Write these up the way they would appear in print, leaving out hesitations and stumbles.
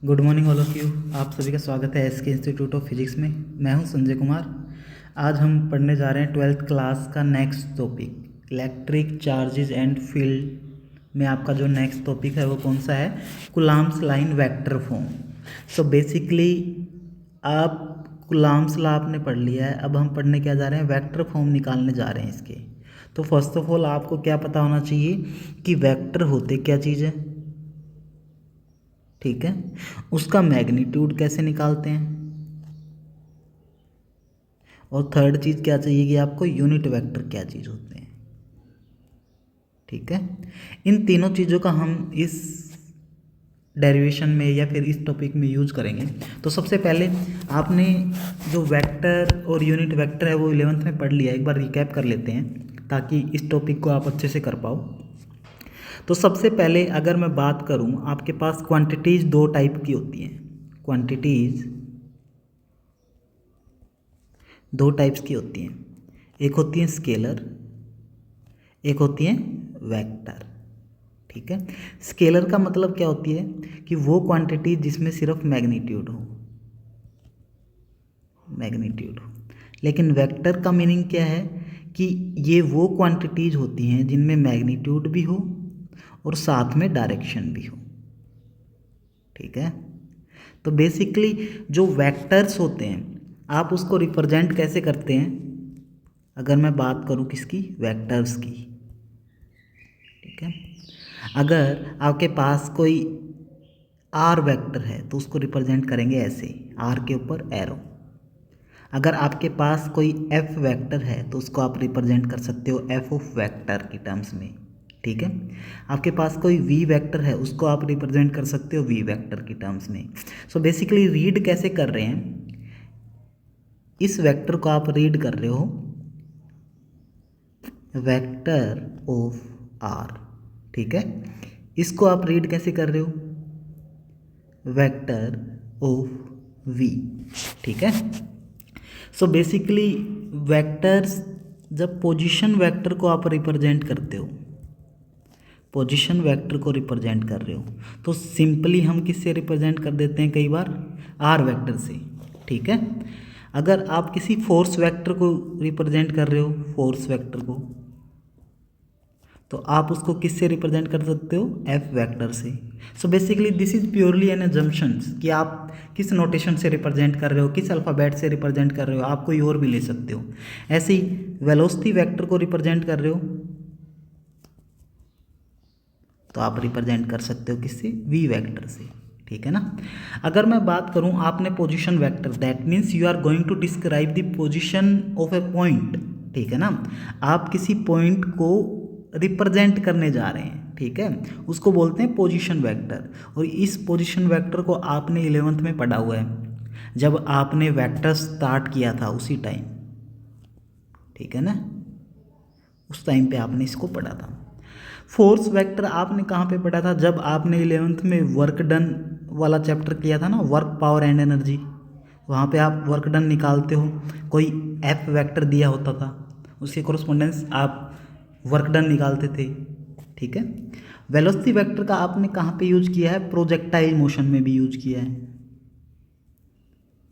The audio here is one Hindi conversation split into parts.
Good morning all of you. आप सभी का स्वागत है एसके इंस्टीट्यूट ऑफ फिजिक्स में। मैं हूं संजय कुमार। आज हम पढ़ने जा रहे हैं 12th क्लास का next topic, electric charges and field में आपका जो नेक्स्ट टॉपिक है वो कौन सा है, Coulomb's line vector form. So basically आप कूलम्ब्स लॉ आपने पढ़ लिया है, अब हम पढ़ने क्या जा रहे हैं, वेक्टर फॉर्म निकालने जा रहे हैं इसके। तो फर्स्ट ऑफ ऑल आपको क्या पता होना चाहिए कि वेक्टर होते क्या चीज़ है, ठीक है। उसका मैग्नीट्यूड कैसे निकालते हैं, और थर्ड चीज़ क्या चाहिए कि आपको यूनिट वेक्टर क्या चीज़ होते हैं, ठीक है। इन तीनों चीज़ों का हम इस डेरिवेशन में या फिर इस टॉपिक में यूज करेंगे। तो सबसे पहले आपने जो वेक्टर और यूनिट वेक्टर है वो 11th में पढ़ लिया, एक बार रिकैप कर लेते हैं ताकि इस टॉपिक को आप अच्छे से कर पाओ। तो सबसे पहले अगर मैं बात करूं, आपके पास क्वांटिटीज़ दो टाइप की होती हैं। क्वांटिटीज़ दो टाइप्स की होती हैं, एक होती है स्केलर, एक होती है वेक्टर, ठीक है। स्केलर का मतलब क्या होती है कि वो क्वांटिटी जिसमें सिर्फ मैग्नीट्यूड हो, लेकिन वेक्टर का मीनिंग क्या है कि ये वो क्वांटिटीज होती हैं जिनमें मैग्नीट्यूड भी हो और साथ में डायरेक्शन भी हो, ठीक है। तो बेसिकली जो वेक्टर्स होते हैं आप उसको रिप्रेजेंट कैसे करते हैं, अगर मैं बात करूं किसकी, वेक्टर्स की, ठीक है। अगर आपके पास कोई आर वेक्टर है तो उसको रिप्रेजेंट करेंगे ऐसे, आर के ऊपर एरो। अगर आपके पास कोई एफ वेक्टर है तो उसको आप रिप्रेजेंट कर सकते हो एफ ऑफ वेक्टर की टर्म्स में, ठीक है। आपके पास कोई वी वेक्टर है उसको आप रिप्रेजेंट कर सकते हो वी वेक्टर की टर्म्स में। सो बेसिकली रीड कैसे कर रहे हैं, इस वेक्टर को आप रीड कर रहे हो वेक्टर ऑफ आर, ठीक है। इसको आप रीड कैसे कर रहे हो, वेक्टर ऑफ वी, ठीक है। सो बेसिकली वेक्टर्स, जब पोजीशन वेक्टर को आप रिप्रेजेंट करते हो, पोजीशन वेक्टर को रिप्रेजेंट कर रहे हो तो सिंपली हम किससे रिप्रेजेंट कर देते हैं, कई बार आर वेक्टर से, ठीक है। अगर आप किसी फोर्स वेक्टर को रिप्रेजेंट कर रहे हो, फोर्स वेक्टर को, तो आप उसको किससे रिप्रेजेंट कर सकते हो, एफ वेक्टर से। So basically this is purely an assumptions कि आप किस नोटेशन से रिप्रेजेंट कर रहे हो, किस अल्फ़ाबेट से रिप्रेजेंट कर रहे हो, आप कोई और भी ले सकते हो। ऐसे ही वेलोसिटी वेक्टर को रिप्रेजेंट कर रहे हो तो आप रिप्रेजेंट कर सकते हो किससे, वी वेक्टर से, ठीक है ना। अगर मैं बात करूं, आपने position vector, that means you are going to describe the position of a point, ठीक है ना। आप किसी पॉइंट को रिप्रेजेंट करने जा रहे हैं, ठीक है, उसको बोलते हैं पोजीशन वेक्टर। और इस पोजीशन वेक्टर को आपने 11th में पढ़ा हुआ है, जब आपने वेक्टर स्टार्ट किया था उसी टाइम, ठीक है ना, उस टाइम पे आपने इसको पढ़ा था। फोर्स वेक्टर आपने कहाँ पे पढ़ा था, जब आपने 11th में वर्क डन वाला चैप्टर किया था ना, वर्क पावर एंड एनर्जी, वहाँ पे आप वर्क डन निकालते हो, कोई एफ वेक्टर दिया होता था, उसके कोरस्पोंडेंस आप वर्क डन निकालते थे, ठीक है। वेलोसिटी वेक्टर का आपने कहाँ पे यूज किया है, प्रोजेक्टाइल मोशन में भी यूज किया है,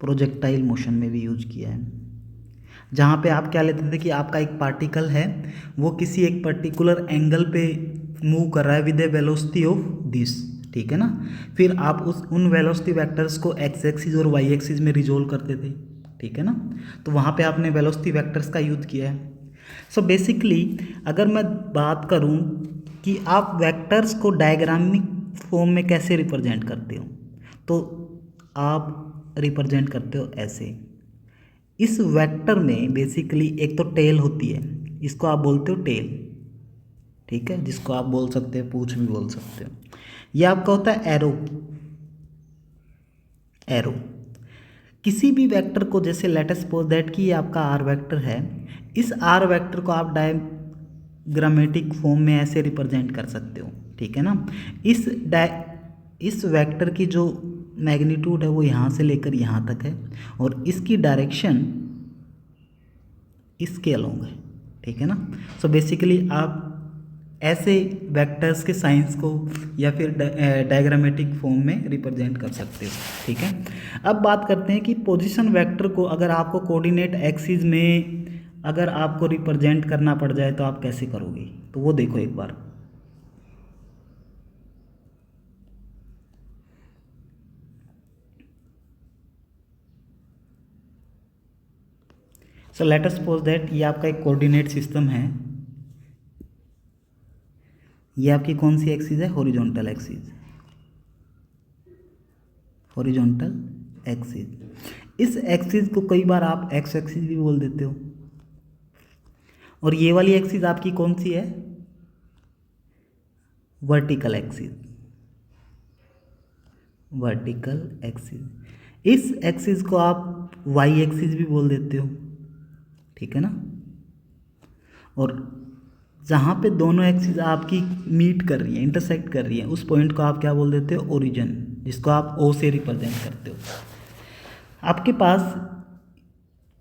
प्रोजेक्टाइल मोशन में भी यूज किया है, जहाँ पे आप क्या लेते थे कि आपका एक पार्टिकल है वो किसी एक पर्टिकुलर एंगल पे मूव कर रहा है with A velocity of this, ठीक है ना। फिर आप उन वेलोसिटी वेक्टर्स को एक्स एक्सिस और वाई एक्सिस में रिजोल्व करते थे, ठीक है ना। तो वहाँ पे आपने वेलोसिटी वेक्टर्स का यूज़ किया है। सो बेसिकली अगर मैं बात करूँ कि आप वेक्टर्स को डायग्रामिक फॉर्म में कैसे रिप्रेजेंट करते हो, तो आप रिप्रेजेंट करते हो ऐसे। इस वेक्टर में बेसिकली एक तो टेल होती है, इसको आप बोलते हो टेल, ठीक है, जिसको आप बोल सकते हो पूंछ भी बोल सकते हो। यह आपका होता है एरो, एरो किसी भी वेक्टर को, जैसे लेट अस सपोज दैट कि ये आपका आर वेक्टर है, इस आर वेक्टर को आप डायग्रामेटिक फॉर्म में ऐसे रिप्रेजेंट कर सकते हो, ठीक है ना। इस वेक्टर की जो मैग्नीट्यूड है वो यहाँ से लेकर यहाँ तक है और इसकी डायरेक्शन इसके अलोंग है, ठीक है ना। सो बेसिकली आप ऐसे वेक्टर्स के साइंस को या फिर डायग्रामेटिक फॉर्म में रिप्रेजेंट कर सकते हो। ठीक है, अब बात करते हैं कि पोजीशन वेक्टर को अगर आपको कोऑर्डिनेट एक्सिस में अगर आपको रिप्रेजेंट करना पड़ जाए तो आप कैसे करोगे, तो वो देखो एक बार। So let us suppose that ये आपका एक कोऑर्डिनेट सिस्टम है, ये आपकी कौन सी एक्सिस है, हॉरिजॉन्टल एक्सिस, हॉरिजॉन्टल एक्सिस। इस एक्सिस को कई बार आप एक्स एक्सिस भी बोल देते हो, और ये वाली एक्सिस आपकी कौन सी है, वर्टिकल एक्सिस, वर्टिकल एक्सिस। इस एक्सिस को आप वाई एक्सिस भी बोल देते हो, ठीक है ना। और जहाँ पे दोनों एक्सिस आपकी मीट कर रही है, इंटरसेक्ट कर रही है, उस पॉइंट को आप क्या बोल देते हो, ओरिजिन, जिसको आप ओ से रिप्रेजेंट करते हो। आपके पास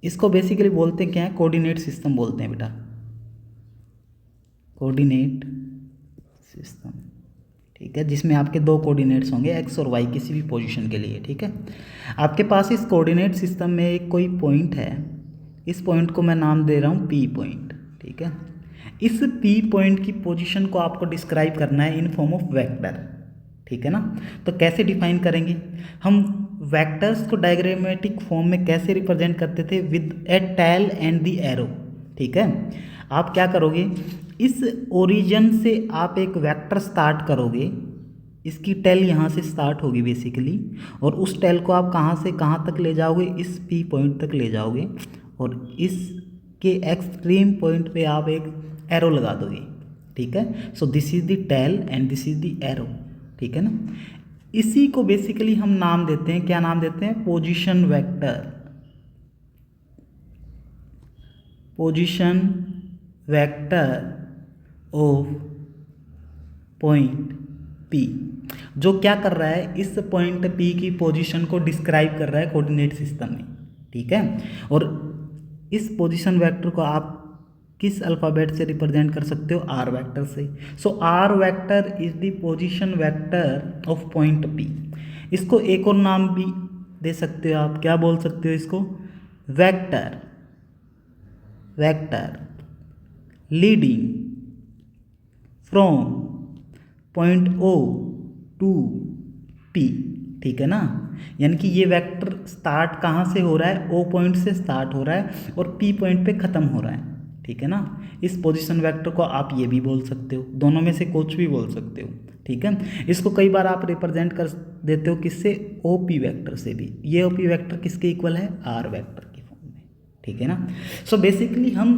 इसको बेसिकली बोलते हैं क्या है, कोऑर्डिनेट सिस्टम बोलते हैं बेटा, कोऑर्डिनेट सिस्टम। ठीक है, जिसमें आपके दो कोऑर्डिनेट्स होंगे एक्स और वाई किसी भी पोजीशन के लिए। ठीक है, आपके पास इस कोऑर्डिनेट सिस्टम में एक कोई पॉइंट है, इस पॉइंट को मैं नाम दे रहा हूँ पी पॉइंट। ठीक है, इस पी पॉइंट की पोजीशन को आपको डिस्क्राइब करना है इन फॉर्म ऑफ वेक्टर। ठीक है ना, तो कैसे डिफाइन करेंगे हम वेक्टर्स को, डायग्रामेटिक फॉर्म में कैसे रिप्रेजेंट करते थे, with a tail end the arrow. ठीक है, आप क्या करोगे, इस ओरिजिन से आप एक वेक्टर स्टार्ट करोगे, इसकी टेल यहाँ से स्टार्ट होगी बेसिकली, और उस टेल को आप कहाँ से कहाँ तक ले जाओगे, इस पी पॉइंट तक ले जाओगे, और इसके एक्सट्रीम पॉइंट पे आप एक एरो लगा दोगे। ठीक है, so this is the tail end this is the arrow. ठीक है ना, इसी को बेसिकली हम नाम देते हैं, क्या नाम देते हैं, position vector, position vector of point P, जो क्या कर रहा है, इस पॉइंट P की पोजीशन को डिस्क्राइब कर रहा है कोऑर्डिनेट सिस्टम में। ठीक है, और इस पोजीशन वेक्टर को आप किस अल्फ़ाबेट से रिप्रेजेंट कर सकते हो, आर वेक्टर से। So r vector is the position vector of point P। इसको एक और नाम भी दे सकते हो आप, क्या बोल सकते हो इसको, vector, vector leading from point O to P। ठीक है ना, यानी कि ये वेक्टर स्टार्ट कहाँ से हो रहा है, O पॉइंट से स्टार्ट हो रहा है और P पॉइंट पे ख़त्म हो रहा है। ठीक है ना, इस पोजीशन वेक्टर को आप ये भी बोल सकते हो, दोनों में से कुछ भी बोल सकते हो। ठीक है, इसको कई बार आप रिप्रेजेंट कर देते हो किससे, OP वेक्टर से भी। ये OP वेक्टर किसके इक्वल है, आर वेक्टर के फॉर्म में। ठीक है ना, सो बेसिकली हम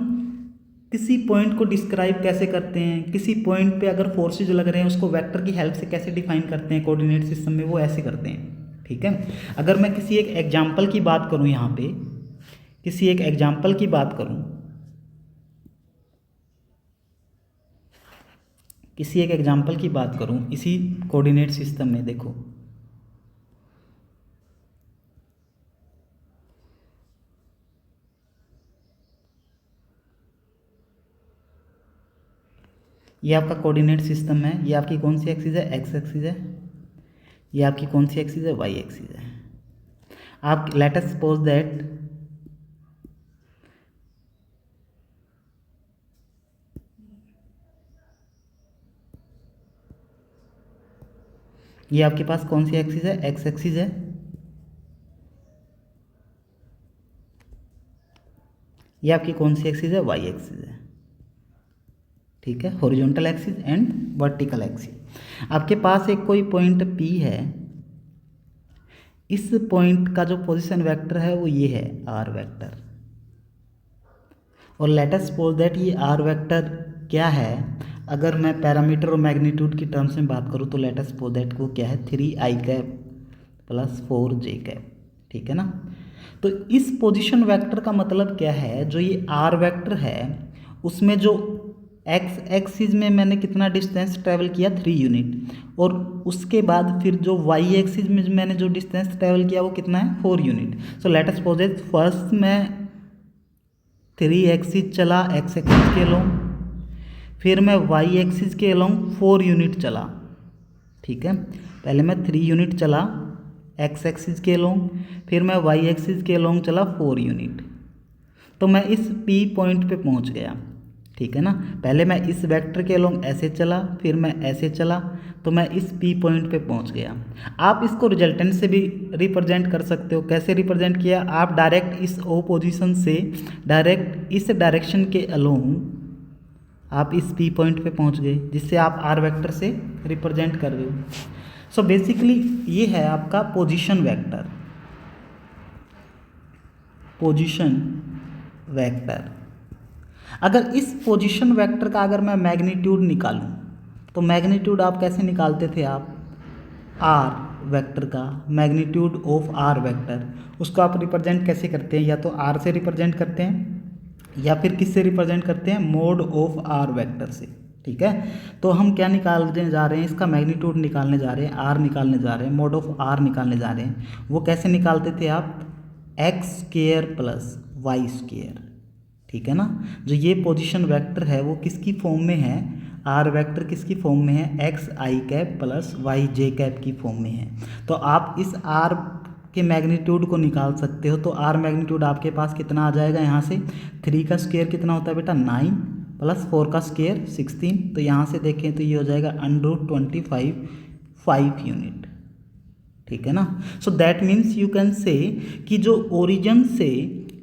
किसी पॉइंट को डिस्क्राइब कैसे करते हैं, किसी पॉइंट पे अगर फोर्सेज लग रहे हैं उसको वेक्टर की हेल्प से कैसे डिफाइन करते हैं कोऑर्डिनेट सिस्टम में, वो ऐसे करते हैं। ठीक है, अगर मैं किसी एक एग्जांपल की बात करूं, यहाँ पे किसी एक एग्जांपल की बात करूं, किसी एक एग्जांपल की बात करूं इसी कोऑर्डिनेट सिस्टम में, देखो ये आपका कोऑर्डिनेट सिस्टम है, ये आपकी कौन सी एक्सिस है, एक्स एक्सिस है, ये आपकी कौन सी एक्सिस है, वाई एक्सिस है। आप लेट अस सपोज दैट ये आपके पास कौन सी एक्सिस है, एक्स एक्सिस है, ये आपकी कौन सी एक्सिस है, वाई एक्सिस है। ठीक है, horizontal axis and vertical axis. आपके पास एक कोई पॉइंट P है, इस पॉइंट का जो पोजीशन वेक्टर है वो ये है, आर वेक्टर, और लेट अस सपोज दैट ये आर वेक्टर क्या है, अगर मैं पैरामीटर और मैग्नीट्यूड की टर्म्स में बात करूँ तो लेट अस सपोज दैट को क्या है, 3i cap plus 4j cap. ठीक है ना, तो इस पोजीशन वेक्टर का मतलब क्या है, जो ये आर वेक्टर है उसमें जो एक्स एक्सिस में मैंने कितना डिस्टेंस ट्रैवल किया, 3 यूनिट, और उसके बाद फिर जो वाई एक्सिस में मैंने जो डिस्टेंस ट्रैवल किया वो कितना है, 4 unit. So let us suppose that first मैं 3 एक्सिस चला एक्स एक्सिस के लॉन्ग, फिर मैं वाई एक्सिस के अलोंग 4 यूनिट चला, ठीक है। पहले मैं 3 यूनिट चला एक्स एक्सिस के अलोंग, फिर मैं वाई एक्सिस के अलोंग चला 4 यूनिट, तो मैं इस पी पॉइंट पे पहुंच गया, ठीक है ना। पहले मैं इस वेक्टर के अलोंग ऐसे चला, फिर मैं ऐसे चला, तो मैं इस पी पॉइंट पे पहुंच गया। आप इसको रिजल्टेंट से भी रिप्रेजेंट कर सकते हो। कैसे रिप्रेजेंट किया? आप डायरेक्ट इस ओ पोजीशन से डायरेक्ट इस डायरेक्शन के अलोंग आप इस पी पॉइंट पे पहुंच गए, जिससे आप आर वेक्टर से रिप्रेजेंट कर रहे हो। सो बेसिकली ये है आपका पोजीशन वेक्टर, पोजीशन वेक्टर। अगर इस पोजीशन वेक्टर का अगर मैं मैग्नीट्यूड निकालूं, तो मैग्नीट्यूड आप कैसे निकालते थे? आप आर वेक्टर का मैग्नीट्यूड ऑफ आर वेक्टर, उसको आप रिप्रेजेंट कैसे करते हैं? या तो आर से रिप्रेजेंट करते हैं या फिर किससे रिप्रेजेंट करते हैं? मोड ऑफ आर वेक्टर से, ठीक है। तो हम क्या निकालने जा रहे हैं? इसका मैग्नीट्यूड निकालने जा रहे हैं, आर निकालने जा रहे हैं, मोड ऑफ आर निकालने जा रहे हैं। वो कैसे निकालते थे आप? X square plus y square, ठीक है ना। जो ये पोजीशन वेक्टर है वो किसकी फॉर्म में है? आर वेक्टर किसकी फॉर्म में है? एक्स आई कैप प्लस वाई जे कैप की फॉर्म में है। तो आप इस आर के मैग्नीट्यूड को निकाल सकते हो। तो आर मैग्नीट्यूड आपके पास कितना आ जाएगा? यहाँ से 3 का स्क्वायर कितना होता है बेटा? 9 प्लस 4 का स्क्वायर 16। तो यहाँ से देखें तो ये हो जाएगा √25 5 यूनिट, ठीक है ना। So that means you can say कि जो ओरिजिन से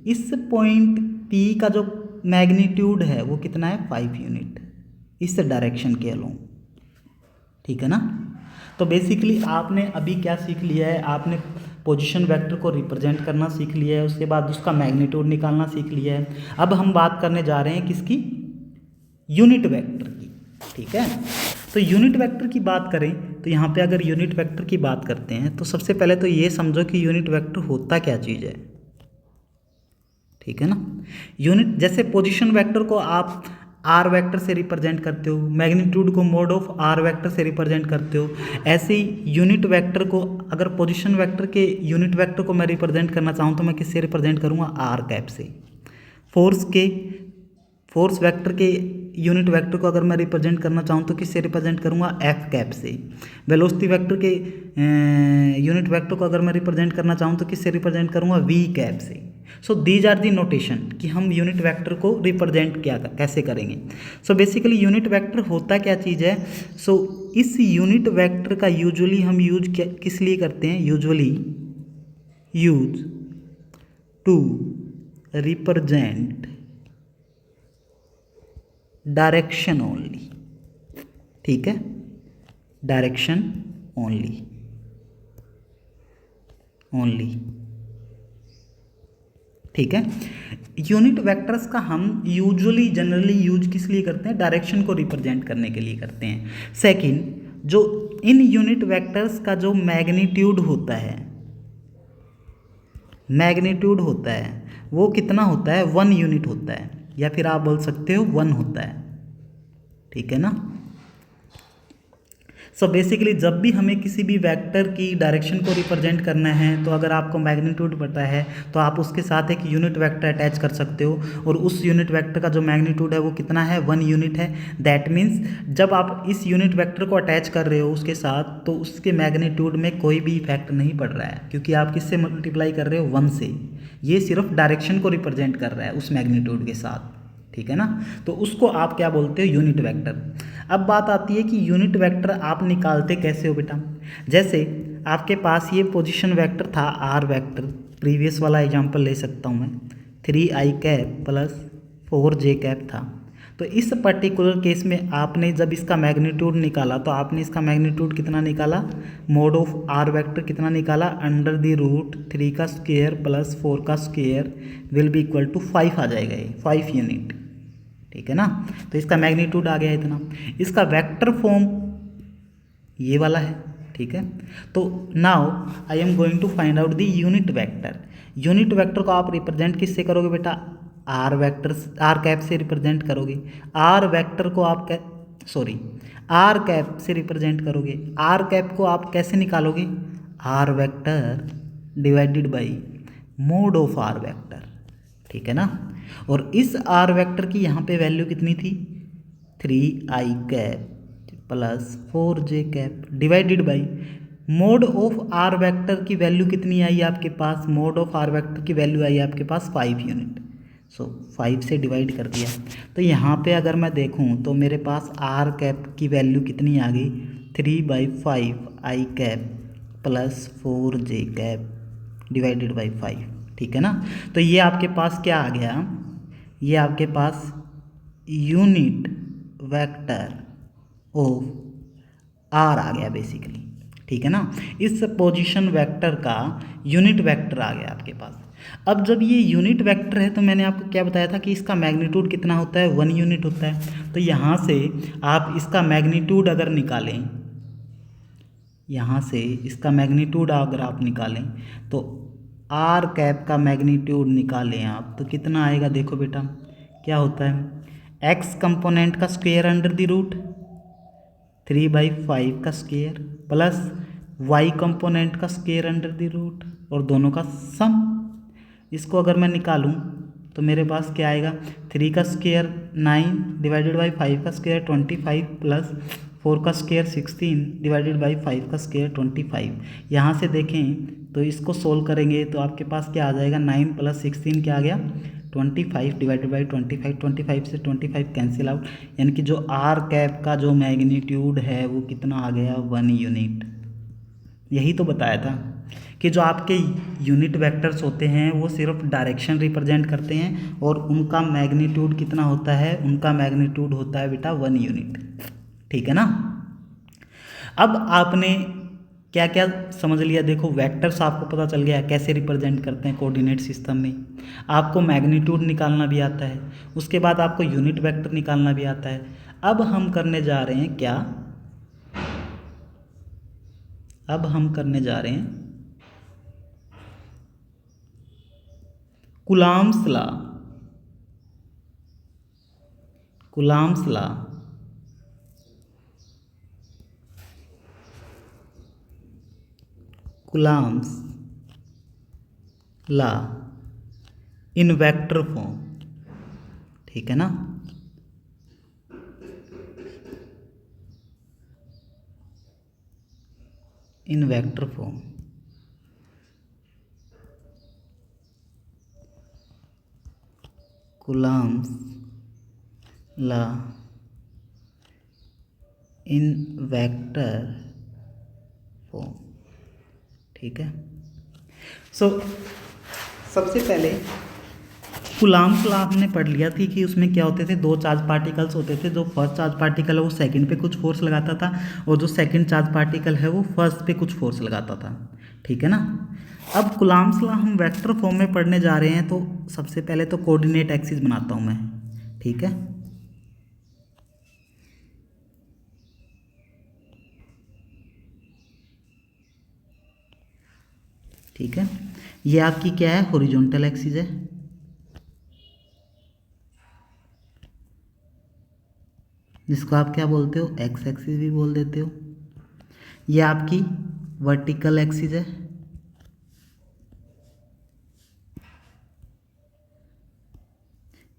इस पॉइंट पी का जो मैग्नीट्यूड है वो कितना है? 5 यूनिट इस डायरेक्शन के अलोंग, ठीक है ना। तो बेसिकली आपने अभी क्या सीख लिया है? आपने पोजीशन वेक्टर को रिप्रेजेंट करना सीख लिया है, उसके बाद उसका मैग्नीट्यूड निकालना सीख लिया है। अब हम बात करने जा रहे हैं किसकी? यूनिट वेक्टर की, ठीक है। तो यूनिट वेक्टर की बात करें तो यहाँ पे अगर यूनिट वेक्टर की बात करते हैं तो सबसे पहले तो ये समझो कि यूनिट वेक्टर होता क्या चीज़ है, ठीक है ना। यूनिट जैसे पोजीशन वेक्टर को आप आर वेक्टर से रिप्रेजेंट करते हो, मैग्नीट्यूड को मोड ऑफ आर वेक्टर से रिप्रेजेंट करते हो, ऐसे ही यूनिट वेक्टर को अगर पोजीशन वेक्टर के यूनिट वेक्टर को मैं रिप्रेजेंट करना चाहूँ तो मैं किससे रिप्रेजेंट करूँगा? आर कैप से। फोर्स वेक्टर के यूनिट वेक्टर को अगर मैं रिप्रेजेंट करना चाहूँ तो किससे रिप्रेजेंट करूँगा? एफ कैप से। वेलोसिटी वेक्टर के यूनिट वेक्टर को अगर मैं रिप्रेजेंट करना चाहूँ तो किससे रिप्रेजेंट करूँगा? वी कैप से। So these are the notation कि हम यूनिट वेक्टर को रिप्रेजेंट कैसे करेंगे। सो बेसिकली यूनिट वेक्टर होता क्या चीज़ है? सो इस यूनिट वेक्टर का यूजुअली हम यूज किस लिए करते हैं? Usually use to represent direction only, ठीक है, डायरेक्शन ओनली ठीक है। यूनिट वेक्टर्स का हम यूजुअली जनरली यूज किस लिए करते हैं? डायरेक्शन को रिप्रेजेंट करने के लिए करते हैं। सेकंड, जो इन यूनिट वेक्टर्स का जो मैग्नीट्यूड होता है वो कितना होता है? 1 यूनिट होता है, या फिर आप बोल सकते हो 1 होता है, ठीक है ना। सो बेसिकली जब भी हमें किसी भी वेक्टर की डायरेक्शन को रिप्रेजेंट करना है तो अगर आपको मैग्नीट्यूड पता है तो आप उसके साथ एक यूनिट वेक्टर अटैच कर सकते हो, और उस यूनिट वेक्टर का जो मैग्नीट्यूड है वो कितना है? 1 यूनिट है। दैट मीन्स जब आप इस यूनिट वेक्टर को अटैच कर रहे हो उसके साथ तो उसके मैग्नीट्यूड में कोई भी इफेक्ट नहीं पड़ रहा है, क्योंकि आप किससे मल्टीप्लाई कर रहे हो? 1 से। ये सिर्फ डायरेक्शन को रिप्रेजेंट कर रहा है उस मैग्नीट्यूड के साथ, ठीक है ना। तो उसको आप क्या बोलते हो? Unit vector. अब बात आती है कि यूनिट वेक्टर आप निकालते कैसे हो बेटा। जैसे आपके पास ये पोजीशन वेक्टर था आर वेक्टर, प्रीवियस वाला एग्जांपल ले सकता हूँ मैं, 3i cap plus 4j cap था। तो इस पर्टिकुलर केस में आपने जब इसका मैग्नीट्यूड निकाला तो आपने इसका मैग्नीट्यूड कितना निकाला? मोड ऑफ आर वेक्टर कितना निकाला? √3 का स्क्वायर प्लस 4 का square will be equal to 5 आ जाएगा, ये 5 यूनिट, ठीक है ना। तो इसका मैग्नीट्यूड आ गया इतना। इसका वेक्टर फॉर्म ये वाला है, ठीक है। तो now I am going to find out the unit vector. Unit vector को आप रिप्रेजेंट किससे करोगे बेटा? आर वेक्टर, आर कैप से रिप्रेजेंट करोगे। आर वेक्टर को आप आर कैप से रिप्रेजेंट करोगे। आर कैप को आप कैसे निकालोगे? R vector divided by mod of r vector, ठीक है ना। और इस आर वेक्टर की यहाँ पे वैल्यू कितनी थी? 3i cap plus 4j cap divided by mod of r vector की वैल्यू कितनी आई आपके पास, मोड ऑफ आर वेक्टर की वैल्यू आई आपके पास 5 यूनिट। सो 5 से डिवाइड कर दिया। तो यहाँ पे अगर मैं देखूँ तो मेरे पास आर कैप की वैल्यू कितनी आ गई, 3/5 i cap plus 4j cap divided by 5, ठीक है ना। तो ये आपके पास क्या आ गया, ये आपके पास यूनिट वेक्टर ऑफ आर आ गया बेसिकली, ठीक है ना। इस पोजीशन वेक्टर का यूनिट वेक्टर आ गया आपके पास। अब जब ये यूनिट वेक्टर है तो मैंने आपको क्या बताया था कि इसका मैग्नीट्यूड कितना होता है, 1 यूनिट होता है। तो यहाँ से आप इसका मैग्नीट्यूड अगर निकालें, यहाँ से इसका मैग्नीट्यूड अगर आप निकालें तो आर कैप का मैग्नीट्यूड निकालें आप तो कितना आएगा, देखो बेटा क्या होता है, एक्स कंपोनेंट का स्क्वायर अंडर द रूट 3/5 का स्क्वायर प्लस वाई कंपोनेंट का स्क्वायर अंडर द रूट और दोनों का सम। इसको अगर मैं निकालूं तो मेरे पास क्या आएगा, 3 का स्क्वायर 9 डिवाइडेड बाई 5 का स्क्वायर 25 प्लस 4 का स्क्वायर 16 डिवाइडेड बाई 5 का स्क्वायर 25। यहाँ से देखें तो इसको सोल्व करेंगे तो आपके पास क्या आ जाएगा, 9 प्लस 16 क्या आ गया 25 डिवाइडेड बाई 25, 25 से 25 कैंसिल आउट, यानी कि जो आर कैप का जो मैग्नीट्यूड है वो कितना आ गया, 1 यूनिट। यही तो बताया था कि जो आपके यूनिट वेक्टर्स होते हैं वो सिर्फ डायरेक्शन रिप्रेजेंट करते हैं और उनका मैग्नीट्यूड कितना होता है, उनका मैग्नीट्यूड होता है बेटा 1 यूनिट, ठीक है ना। अब आपने क्या क्या समझ लिया, देखो वेक्टर्स आपको पता चल गया कैसे रिप्रेजेंट करते हैं कोऑर्डिनेट सिस्टम में, आपको मैग्नीट्यूड निकालना भी आता है, उसके बाद आपको यूनिट वेक्टर निकालना भी आता है। अब हम करने जा रहे हैं क्या, अब हम करने जा रहे हैं Coulomb's law. Coulomb's law Coulomb's law in vector form, ठीक है ना। इन vector form, Coulomb's law in vector form, ठीक है। सो सबसे पहले कूलॉम्स लॉ हमने पढ़ लिया थी कि उसमें क्या होते थे, 2 चार्ज पार्टिकल्स होते थे। जो फर्स्ट चार्ज पार्टिकल है वो सेकंड पे कुछ फोर्स लगाता था और जो सेकंड चार्ज पार्टिकल है वो फर्स्ट पे कुछ फोर्स लगाता था, ठीक है ना। अब कूलॉम्स लॉ हम वेक्टर फॉर्म में पढ़ने जा रहे हैं तो सबसे पहले तो कोऑर्डिनेट एक्सिस बनाता हूँ मैं, ठीक है। ठीक है, ये आपकी क्या है, हॉरिजॉन्टल एक्सिस है, जिसको आप क्या बोलते हो, एक्स एक्सिस भी बोल देते हो। ये आपकी वर्टिकल एक्सिस है,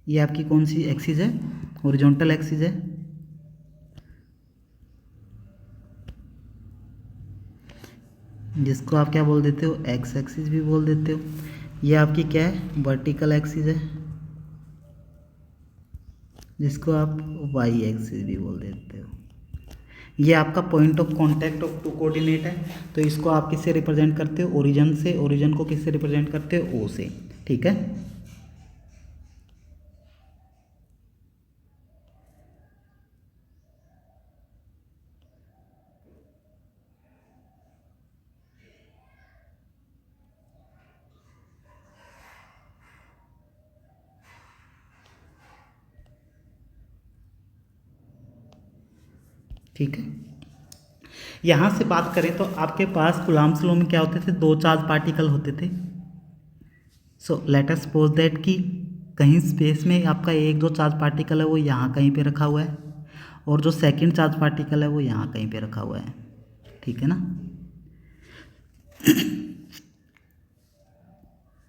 ये आपकी कौन सी एक्सिस है, हॉरिजॉन्टल एक्सिस है। जिसको आप क्या बोल देते हो, एक्स एक्सिस भी बोल देते हो। ये आपकी क्या है, वर्टिकल एक्सिस है, जिसको आप वाई एक्सिस भी बोल देते हो। ये आपका point of contact of two coordinate है, तो इसको आप किससे रिप्रेजेंट करते हो, ओरिजिन से। ओरिजिन को किससे रिप्रेजेंट करते हो, ओ से, ठीक है। ठीक है, यहाँ से बात करें तो आपके पास कूलॉम्स लॉ में क्या होते थे, 2 चार्ज पार्टिकल होते थे। सो लेट अस सपोज दैट कि कहीं स्पेस में आपका एक जो चार्ज पार्टिकल है वो यहाँ कहीं पे रखा हुआ है और जो सेकंड चार्ज पार्टिकल है वो यहाँ कहीं पे रखा हुआ है, ठीक है ना।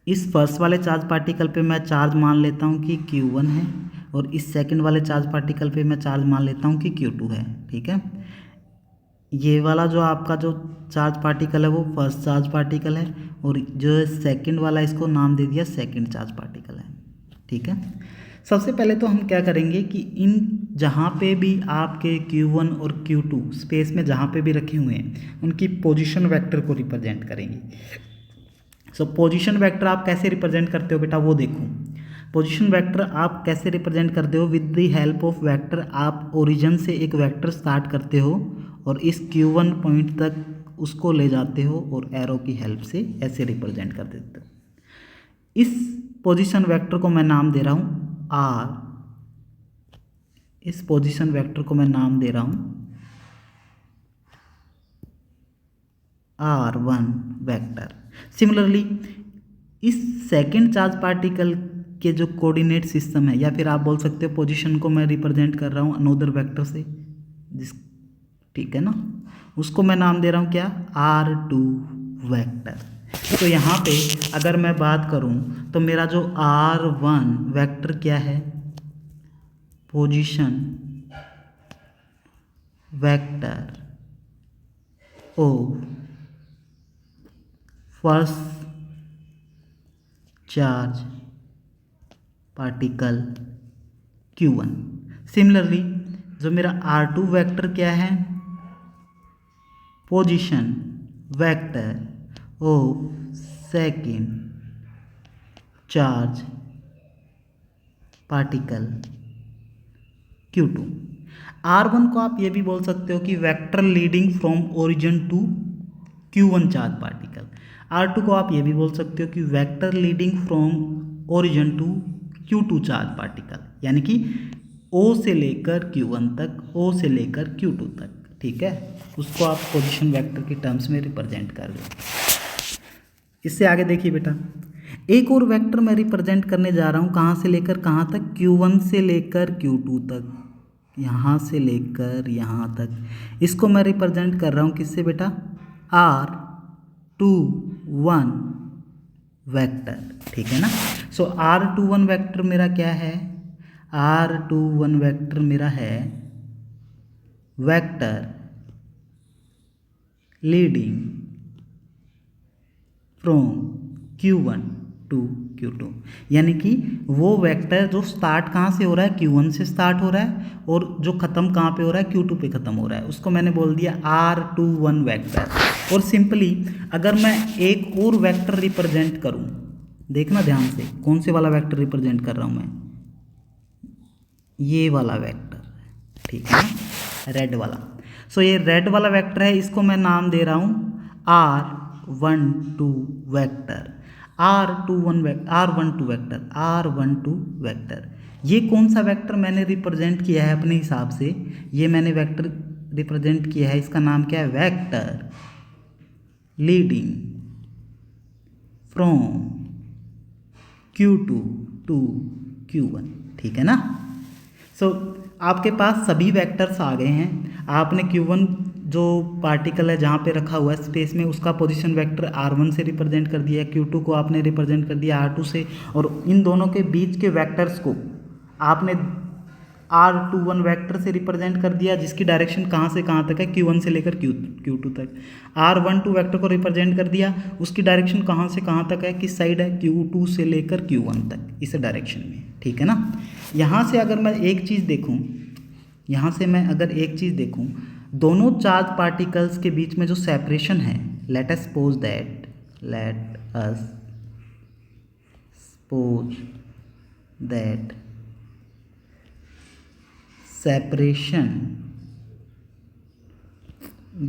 इस फर्स्ट वाले चार्ज पार्टिकल पे मैं चार्ज मान लेता हूँ कि Q1 है और इस सेकंड वाले चार्ज पार्टिकल पे मैं चार्ज मान लेता हूँ कि Q2 है, ठीक है। ये वाला जो आपका जो चार्ज पार्टिकल है वो फर्स्ट चार्ज पार्टिकल है, और जो सेकंड वाला इसको नाम दे दिया सेकंड चार्ज पार्टिकल है, ठीक है। सबसे पहले तो हम क्या करेंगे कि इन जहाँ पे भी आपके Q1 और Q2 स्पेस में जहाँ पे भी रखे हुए हैं उनकी पोजीशन वेक्टर को रिप्रेजेंट करेंगे। सो पोजीशन वेक्टर आप कैसे रिप्रेजेंट करते हो बेटा, वो देखो। पोजीशन वेक्टर आप कैसे रिप्रेजेंट करते हो, with the help of vector आप ओरिजिन से एक वेक्टर स्टार्ट करते हो और इस Q1 पॉइंट तक उसको ले जाते हो और एरो की हेल्प से ऐसे रिप्रेजेंट कर देते हो। इस पोजीशन वेक्टर को मैं नाम दे रहा हूँ R, इस पोजीशन वेक्टर को मैं नाम दे रहा हूँ R1 वेक्टर। सिमिलरली इस सेकंड चार्ज पार्टिकल के जो कोऑर्डिनेट सिस्टम है, या फिर आप बोल सकते हो पोजीशन को मैं रिप्रेजेंट कर रहा हूँ अनोदर वेक्टर से, जिस ठीक है ना, उसको मैं नाम दे रहा हूँ क्या, R2 वेक्टर। तो यहाँ पे अगर मैं बात करूँ तो मेरा जो R1 वेक्टर क्या है, position vector of first charge particle Q1। Similarly जो मेरा R2 वेक्टर क्या है, position vector of second charge particle Q2। R1 को आप ये भी बोल सकते हो कि vector leading from origin to Q1 charge particle. R2 को आप ये भी बोल सकते हो कि vector leading from origin to Q2 charge particle, यानी कि O से लेकर Q1 तक, O से लेकर Q2 तक, ठीक है। उसको आप पोजीशन वेक्टर के टर्म्स में रिप्रेजेंट कर रहे हो। इससे आगे देखिए बेटा, एक और वेक्टर मैं रिप्रेजेंट करने जा रहा हूँ, कहाँ से लेकर कहाँ तक, Q1 से लेकर Q2 तक, यहाँ से लेकर यहाँ तक। इसको मैं रिप्रेजेंट कर रहा हूँ किससे बेटा, R21 वेक्टर, ठीक है ना। सो R21 वेक्टर मेरा क्या है, R21 वेक्टर मेरा है vector leading from Q1 to Q2, यानी कि वो वेक्टर जो स्टार्ट कहाँ से हो रहा है, Q1 से स्टार्ट हो रहा है, और जो ख़त्म कहाँ पे हो रहा है, Q2 पे ख़त्म हो रहा है, उसको मैंने बोल दिया R21 वेक्टर। और सिंपली अगर मैं एक और वेक्टर रिप्रेजेंट करूँ, देखना ध्यान से कौन से वाला वेक्टर रिप्रेजेंट कर रहा हूँ मैं, ये वाला वेक्टर, ठीक है ना, रेड वाला। सो ये रेड वाला वेक्टर है, इसको मैं नाम दे रहा हूँ R12 वेक्टर, R12 वेक्टर। ये कौन सा वेक्टर मैंने रिप्रेजेंट किया है अपने हिसाब से, ये मैंने वेक्टर रिप्रेजेंट किया है, इसका नाम क्या है, vector leading from Q2 to Q1, ठीक है ना। सो आपके पास सभी वेक्टर्स आ गए हैं। आपने Q1 जो पार्टिकल है जहाँ पे रखा हुआ है स्पेस में, उसका पोजीशन वेक्टर R1 से रिप्रेजेंट कर दिया, Q2 को आपने रिप्रेजेंट कर दिया R2 से, और इन दोनों के बीच के वेक्टर्स को आपने R21 वेक्टर से रिप्रेजेंट कर दिया, जिसकी डायरेक्शन कहाँ से कहाँ तक है, Q1 से लेकर Q2 तक। R12 वेक्टर को रिप्रेजेंट कर दिया, उसकी डायरेक्शन कहाँ से कहाँ तक है, किस साइड है, Q2 से लेकर Q1 तक, इस डायरेक्शन में, ठीक है ना। यहाँ से अगर मैं एक चीज़ देखूँ, यहाँ से मैं अगर एक चीज़ देखूँ, दोनों चार्ज पार्टिकल्स के बीच में जो सेपरेशन है, late us suppose that separation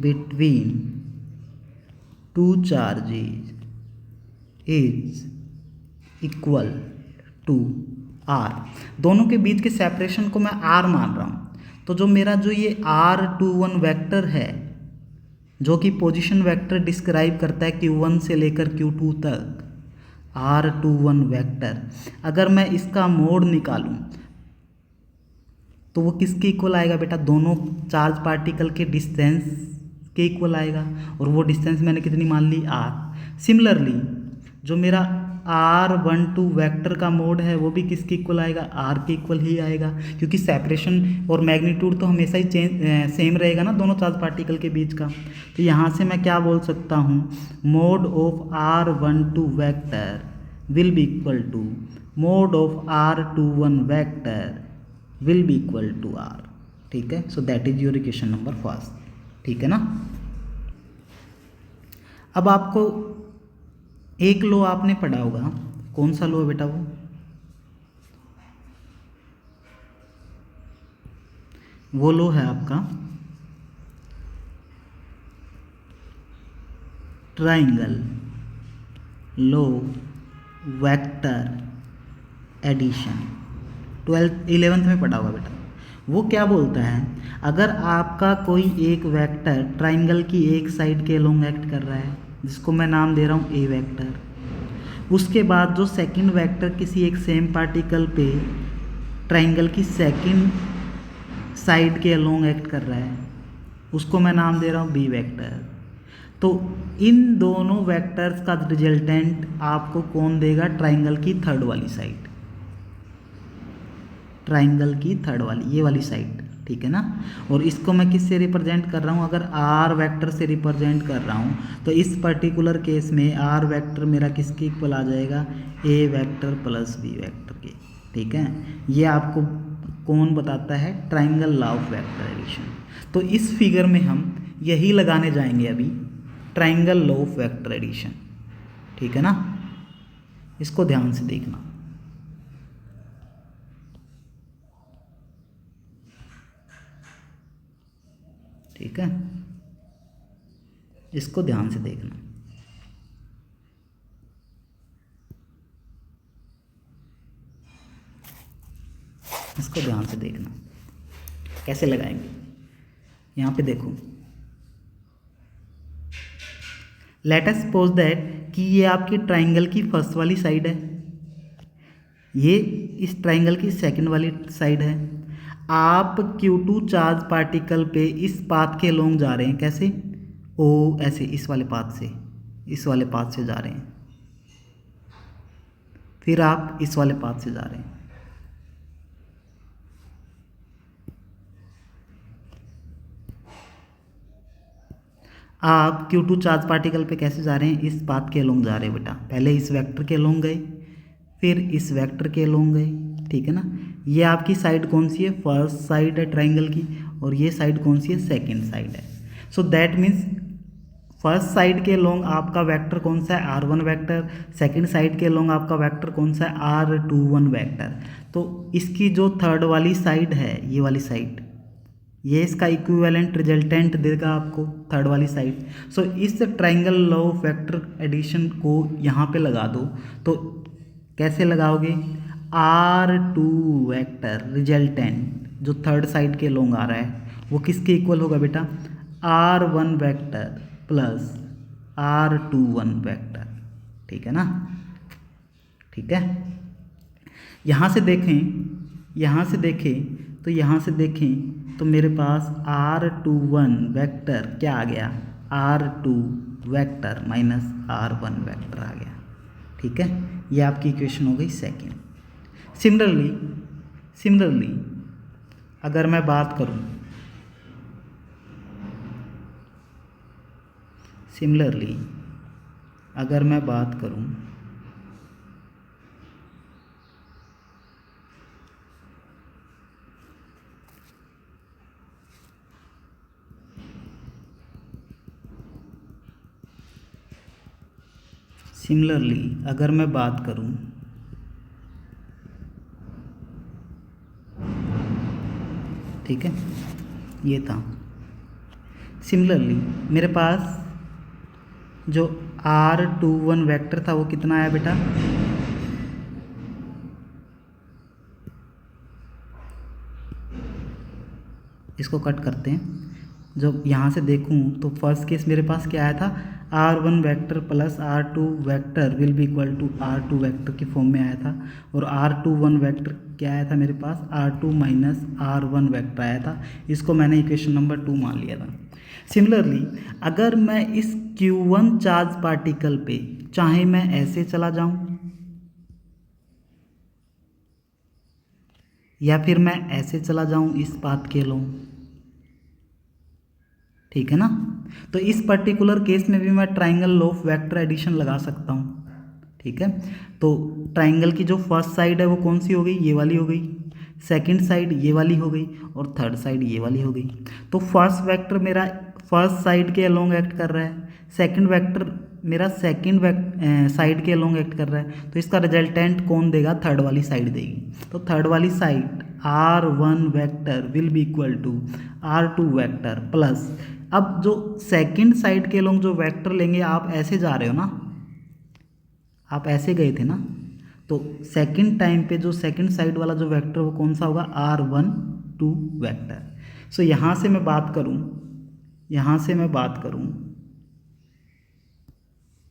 between two charges is equal to R। दोनों के बीच के सेपरेशन को मैं R मान रहा हूँ, तो जो मेरा जो ये R21 वेक्टर है, जो कि पोजीशन वेक्टर डिस्क्राइब करता है Q1 से लेकर Q2 तक, R21 वेक्टर, अगर मैं इसका मोड निकालूं तो वो किसके इक्वल आएगा बेटा, दोनों चार्ज पार्टिकल के डिस्टेंस के इक्वल आएगा, और वो डिस्टेंस मैंने कितनी मान ली, R। सिमिलरली जो मेरा R12 वेक्टर का मोड है वो भी किसके इक्वल आएगा, R के इक्वल ही आएगा, क्योंकि सेपरेशन और मैग्नीट्यूड तो हमेशा ही सेम रहेगा ना दोनों चार्ज पार्टिकल के बीच का। तो यहाँ से मैं क्या बोल सकता हूँ, mod of R12 vector will be equal to mod of R21 vector will be equal to R। ठीक है, so that is your equation number first. ठीक है ना। अब आपको एक लो आपने पढ़ा होगा, कौन सा लो है बेटा वो लो है आपका ट्राइंगल लो वेक्टर एडिशन, 11th में पढ़ा होगा बेटा। वो क्या बोलता है, अगर आपका कोई एक वेक्टर ट्राइंगल की एक साइड के अलोंग एक्ट कर रहा है, जिसको मैं नाम दे रहा हूँ ए वेक्टर, उसके बाद जो सेकंड वेक्टर किसी एक सेम पार्टिकल पे ट्राइंगल की सेकंड साइड के अलोंग एक्ट कर रहा है, उसको मैं नाम दे रहा हूँ बी वेक्टर। तो इन दोनों वेक्टर्स का रिजल्टेंट आपको कौन देगा, ट्राइंगल की थर्ड वाली साइड, ट्राइंगल की थर्ड वाली ये वाली साइड। ठीक है ना। और इसको मैं किससे रिप्रेजेंट कर रहा हूँ, अगर आर वेक्टर से रिप्रेजेंट कर रहा हूँ तो इस पर्टिकुलर केस में आर वेक्टर मेरा किसके इक्वल आ जाएगा, a vector plus b vector के। ठीक है, ये आपको कौन बताता है, triangle law of vector addition. तो इस फिगर में हम यही लगाने जाएंगे अभी, triangle law of vector addition. ठीक है ना, इसको ध्यान से देखना। ठीक है, इसको ध्यान से देखना। इसको ध्यान से देखना कैसे लगाएंगे। यहाँ पे देखो, लेट अस सपोज दैट कि ये आपकी ट्राइंगल की फर्स्ट वाली साइड है, ये इस ट्राइंगल की सेकंड वाली साइड है। आप Q2 चार्ज पार्टिकल पे इस पाथ के अलोंग जा रहे हैं, कैसे, ओ ऐसे इस वाले पाथ से, इस वाले पाथ से जा रहे हैं, फिर आप इस वाले पाथ से जा रहे हैं। आप Q2 चार्ज पार्टिकल पे कैसे जा रहे हैं, इस पाथ के अलोंग जा रहे हैं बेटा। पहले इस वेक्टर के अलोंग गए, फिर इस वेक्टर के अलोंग गए। ठीक है ना। ये आपकी साइड कौन सी है, फर्स्ट साइड है ट्राइंगल की, और ये साइड कौन सी है, सेकंड साइड है। So that means first side के अलोंग आपका वेक्टर कौन सा है, R1 वेक्टर, सेकंड साइड के अलोंग आपका वेक्टर कौन सा है, R21 वेक्टर। तो इसकी जो थर्ड वाली साइड है, ये वाली साइड, ये इसका इक्विवेलेंट रिजल्टेंट देगा आपको थर्ड वाली साइड। सो इस triangle law of vector addition को यहाँ पे लगा दो। तो कैसे लगाओगे, R2 वेक्टर रिजल्टेंट जो थर्ड साइड के अलोंग आ रहा है वो किसके इक्वल होगा बेटा, R1 vector plus R21 vector. ठीक है ना। ठीक है, यहाँ से देखें, यहाँ से देखें तो यहाँ से देखें तो मेरे पास R21 वेक्टर क्या आ गया, R2 vector minus R1 vector आ गया। ठीक है, ये आपकी इक्वेशन हो गई सेकेंड। सिमिलरली अगर मैं बात करूं, सिमिलरली अगर मैं बात करूं अगर मैं बात करूं ठीक है, ये था। सिमिलरली मेरे पास जो R21 वेक्टर था वो कितना आया बेटा, इसको कट करते हैं। जब यहाँ से देखूँ तो फर्स्ट केस मेरे पास क्या आया था, R1 vector plus R2 vector will be equal to R2 vector की फॉर्म में आया था। और R21 वेक्टर क्या आया था मेरे पास, R2 माइनस R1 वेक्टर आया था। इसको मैंने इक्वेशन नंबर 2 मान लिया था। सिमिलरली अगर मैं इस Q1 चार्ज पार्टिकल पे चाहे मैं ऐसे चला जाऊँ या फिर मैं ऐसे चला जाऊं इस पाथ के अलोंग, ठीक है ना। तो इस पर्टिकुलर केस में भी मैं ट्राइंगल ऑफ वेक्टर एडिशन लगा सकता हूँ, ठीक है। तो ट्राइंगल की जो फर्स्ट साइड है वो कौन सी हो गई, ये वाली हो गई, सेकंड साइड ये वाली हो गई, और थर्ड साइड ये वाली हो गई। तो फर्स्ट वेक्टर मेरा फर्स्ट साइड के अलोंग एक्ट कर रहा है, सेकंड वेक्टर मेरा सेकंड साइड के अलोंग एक्ट कर रहा है, तो इसका रिजल्टेंट कौन देगा, थर्ड वाली साइड देगी। तो थर्ड वाली side R1 vector will be equal to R2 vector plus, अब जो सेकंड साइड के अलोंग जो वेक्टर लेंगे, आप ऐसे जा रहे हो ना, आप ऐसे गए थे ना, तो सेकंड टाइम पे जो सेकंड साइड वाला जो वेक्टर वो कौन सा होगा, R12 वेक्टर। सो यहाँ से मैं बात करूँ, यहाँ से मैं बात करूँ,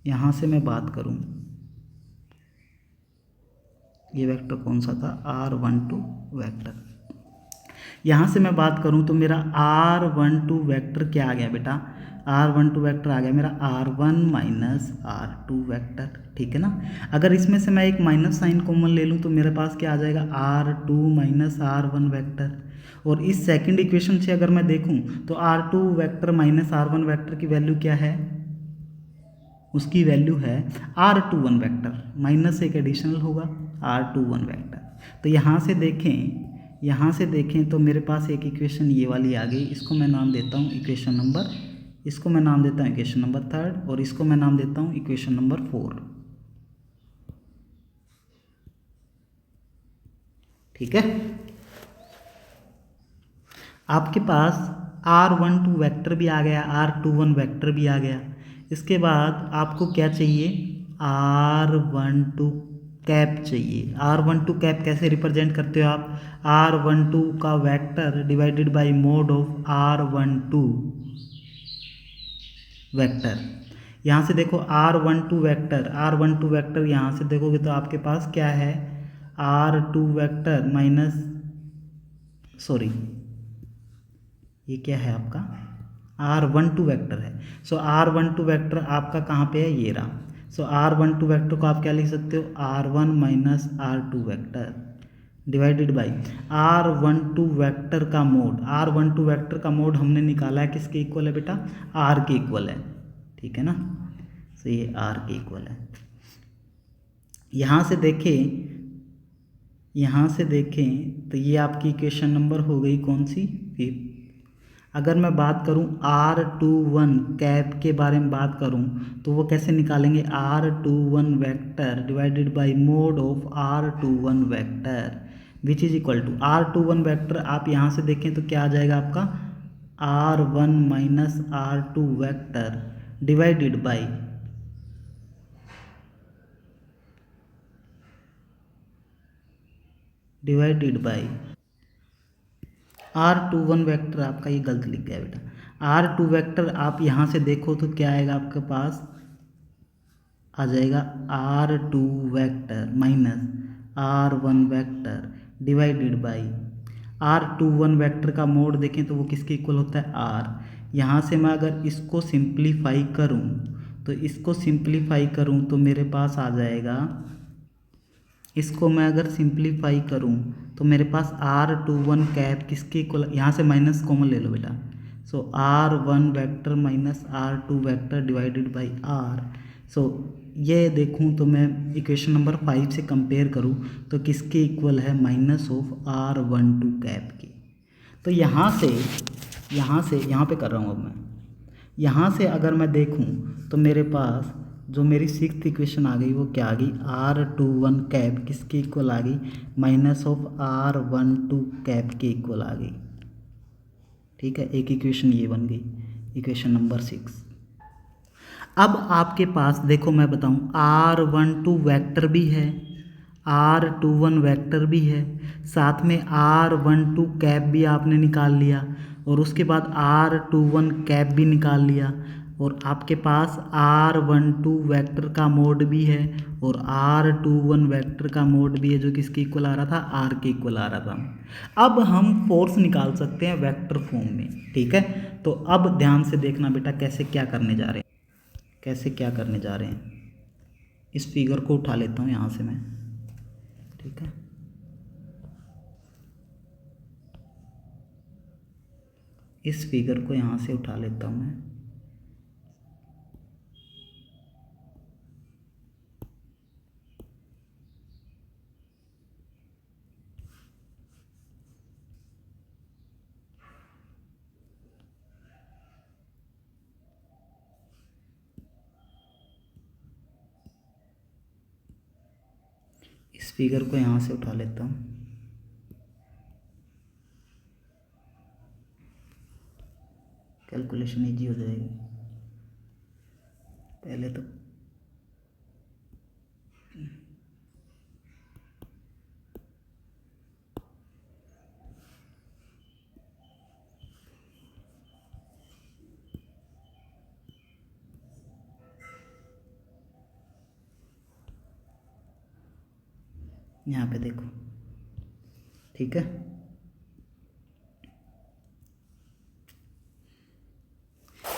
यहाँ से मैं बात करूँ, ये वेक्टर कौन सा था, R12 वेक्टर। यहाँ से मैं बात करूँ तो मेरा R12 वेक्टर क्या आ गया बेटा, R12 वेक्टर आ गया मेरा R1 माइनस R2 वेक्टर, ठीक है ना। अगर इसमें से मैं एक माइनस साइन कॉमन ले लूँ तो मेरे पास क्या आ जाएगा, R2 माइनस R1 वेक्टर। और इस सेकंड इक्वेशन से अगर मैं देखूँ तो R2 vector minus R1 vector की वैल्यू क्या है, उसकी वैल्यू है R21 वेक्टर, माइनस एक एडिशनल होगा R21 वेक्टर। तो यहाँ से देखें, यहाँ से देखें तो मेरे पास एक इक्वेशन ये वाली आ गई, इसको मैं नाम देता हूँ इक्वेशन नंबर, इसको मैं नाम देता हूँ इक्वेशन नंबर 3, और इसको मैं नाम देता हूँ इक्वेशन नंबर 4, ठीक है। आपके पास R12 वेक्टर भी आ गया, R21 वेक्टर भी आ गया। इसके बाद आपको क्या चाहिए, R12 कैप चाहिए। R12 कैप कैसे रिप्रेजेंट करते हो आप, R12 का vector divided by mod of R12 vector. यहाँ से देखो R12 वेक्टर, R12 वेक्टर यहाँ से देखोगे तो आपके पास क्या है, R2 वेक्टर माइनस, सॉरी ये क्या है आपका, R12 वेक्टर है। सो R12 वेक्टर आपका कहाँ पे है, ये रहा। सो R12 वेक्टर को आप क्या लिख सकते हो, R1 minus R2 vector divided by R12 vector का मोड। R12 वेक्टर का मोड हमने निकाला है, किसके इक्वल है बेटा, R के इक्वल है, ठीक है ना। सो ये R के इक्वल है। यहाँ से देखें, यहाँ से देखें तो ये आपकी इक्वेशन नंबर हो गई कौन सी, 5। अगर मैं बात करूं R21 कैप के बारे में बात करूं तो वो कैसे निकालेंगे, R21 vector divided by mod of R21 vector which is equal to R21 vector. आप यहाँ से देखें तो क्या आ जाएगा आपका, R1 minus R2 vector divided by R21 vector आपका ये गलत लिख गया बेटा। R2 वेक्टर आप यहाँ से देखो तो क्या आएगा, आपके पास आ जाएगा R2 vector minus R1 vector divided by R21 vector का मोड देखें तो वो किसके इक्वल होता है, R। यहाँ से मैं अगर इसको सिंप्लीफाई करूँ तो इसको सिंप्लीफाई करूँ तो मेरे पास आ जाएगा, इसको मैं अगर सिंप्लीफाई करूं तो मेरे पास R21 कैप किसके इक्वल, यहाँ से माइनस कॉमन ले लो बेटा। सो R1 vector minus R2 vector divided by R। सो ये देखूं तो मैं इक्वेशन नंबर 5 से कंपेयर करूं तो किसके इक्वल है, माइनस ऑफ R12 कैप की। तो यहाँ से यहाँ पे कर रहा हूँ अब मैं, यहाँ से अगर मैं देखूं तो मेरे पास जो मेरी 6th इक्वेशन आ गई वो क्या आ गई, R21 कैप किसके इक्वल आ गई, माइनस ऑफ R12 कैप के इक्वल आ गई, ठीक है। एक इक्वेशन ये बन गई, इक्वेशन नंबर 6। अब आपके पास देखो मैं बताऊं, R12 वेक्टर भी है, R21 वेक्टर भी है, साथ में R12 कैप भी आपने निकाल लिया, और उसके बाद R21 कैप भी निकाल लिया, और आपके पास R12 वेक्टर का मोड भी है और R21 वेक्टर का मोड भी है, जो किसके इक्वल आ रहा था, R के इक्वल आ रहा था। अब हम फोर्स निकाल सकते हैं वेक्टर फॉर्म में, ठीक है। तो अब ध्यान से देखना बेटा कैसे क्या करने जा रहे हैं, कैसे क्या करने जा रहे हैं। इस फिगर को उठा लेता हूँ यहाँ से मैं, ठीक है। इस फिगर को यहाँ से उठा लेता हूँ मैं। इस फिगर को यहाँ से उठा लेता हूँ। कैलकुलेशन इजी हो जाएगी। पहले तो यहाँ पे देखो, ठीक है।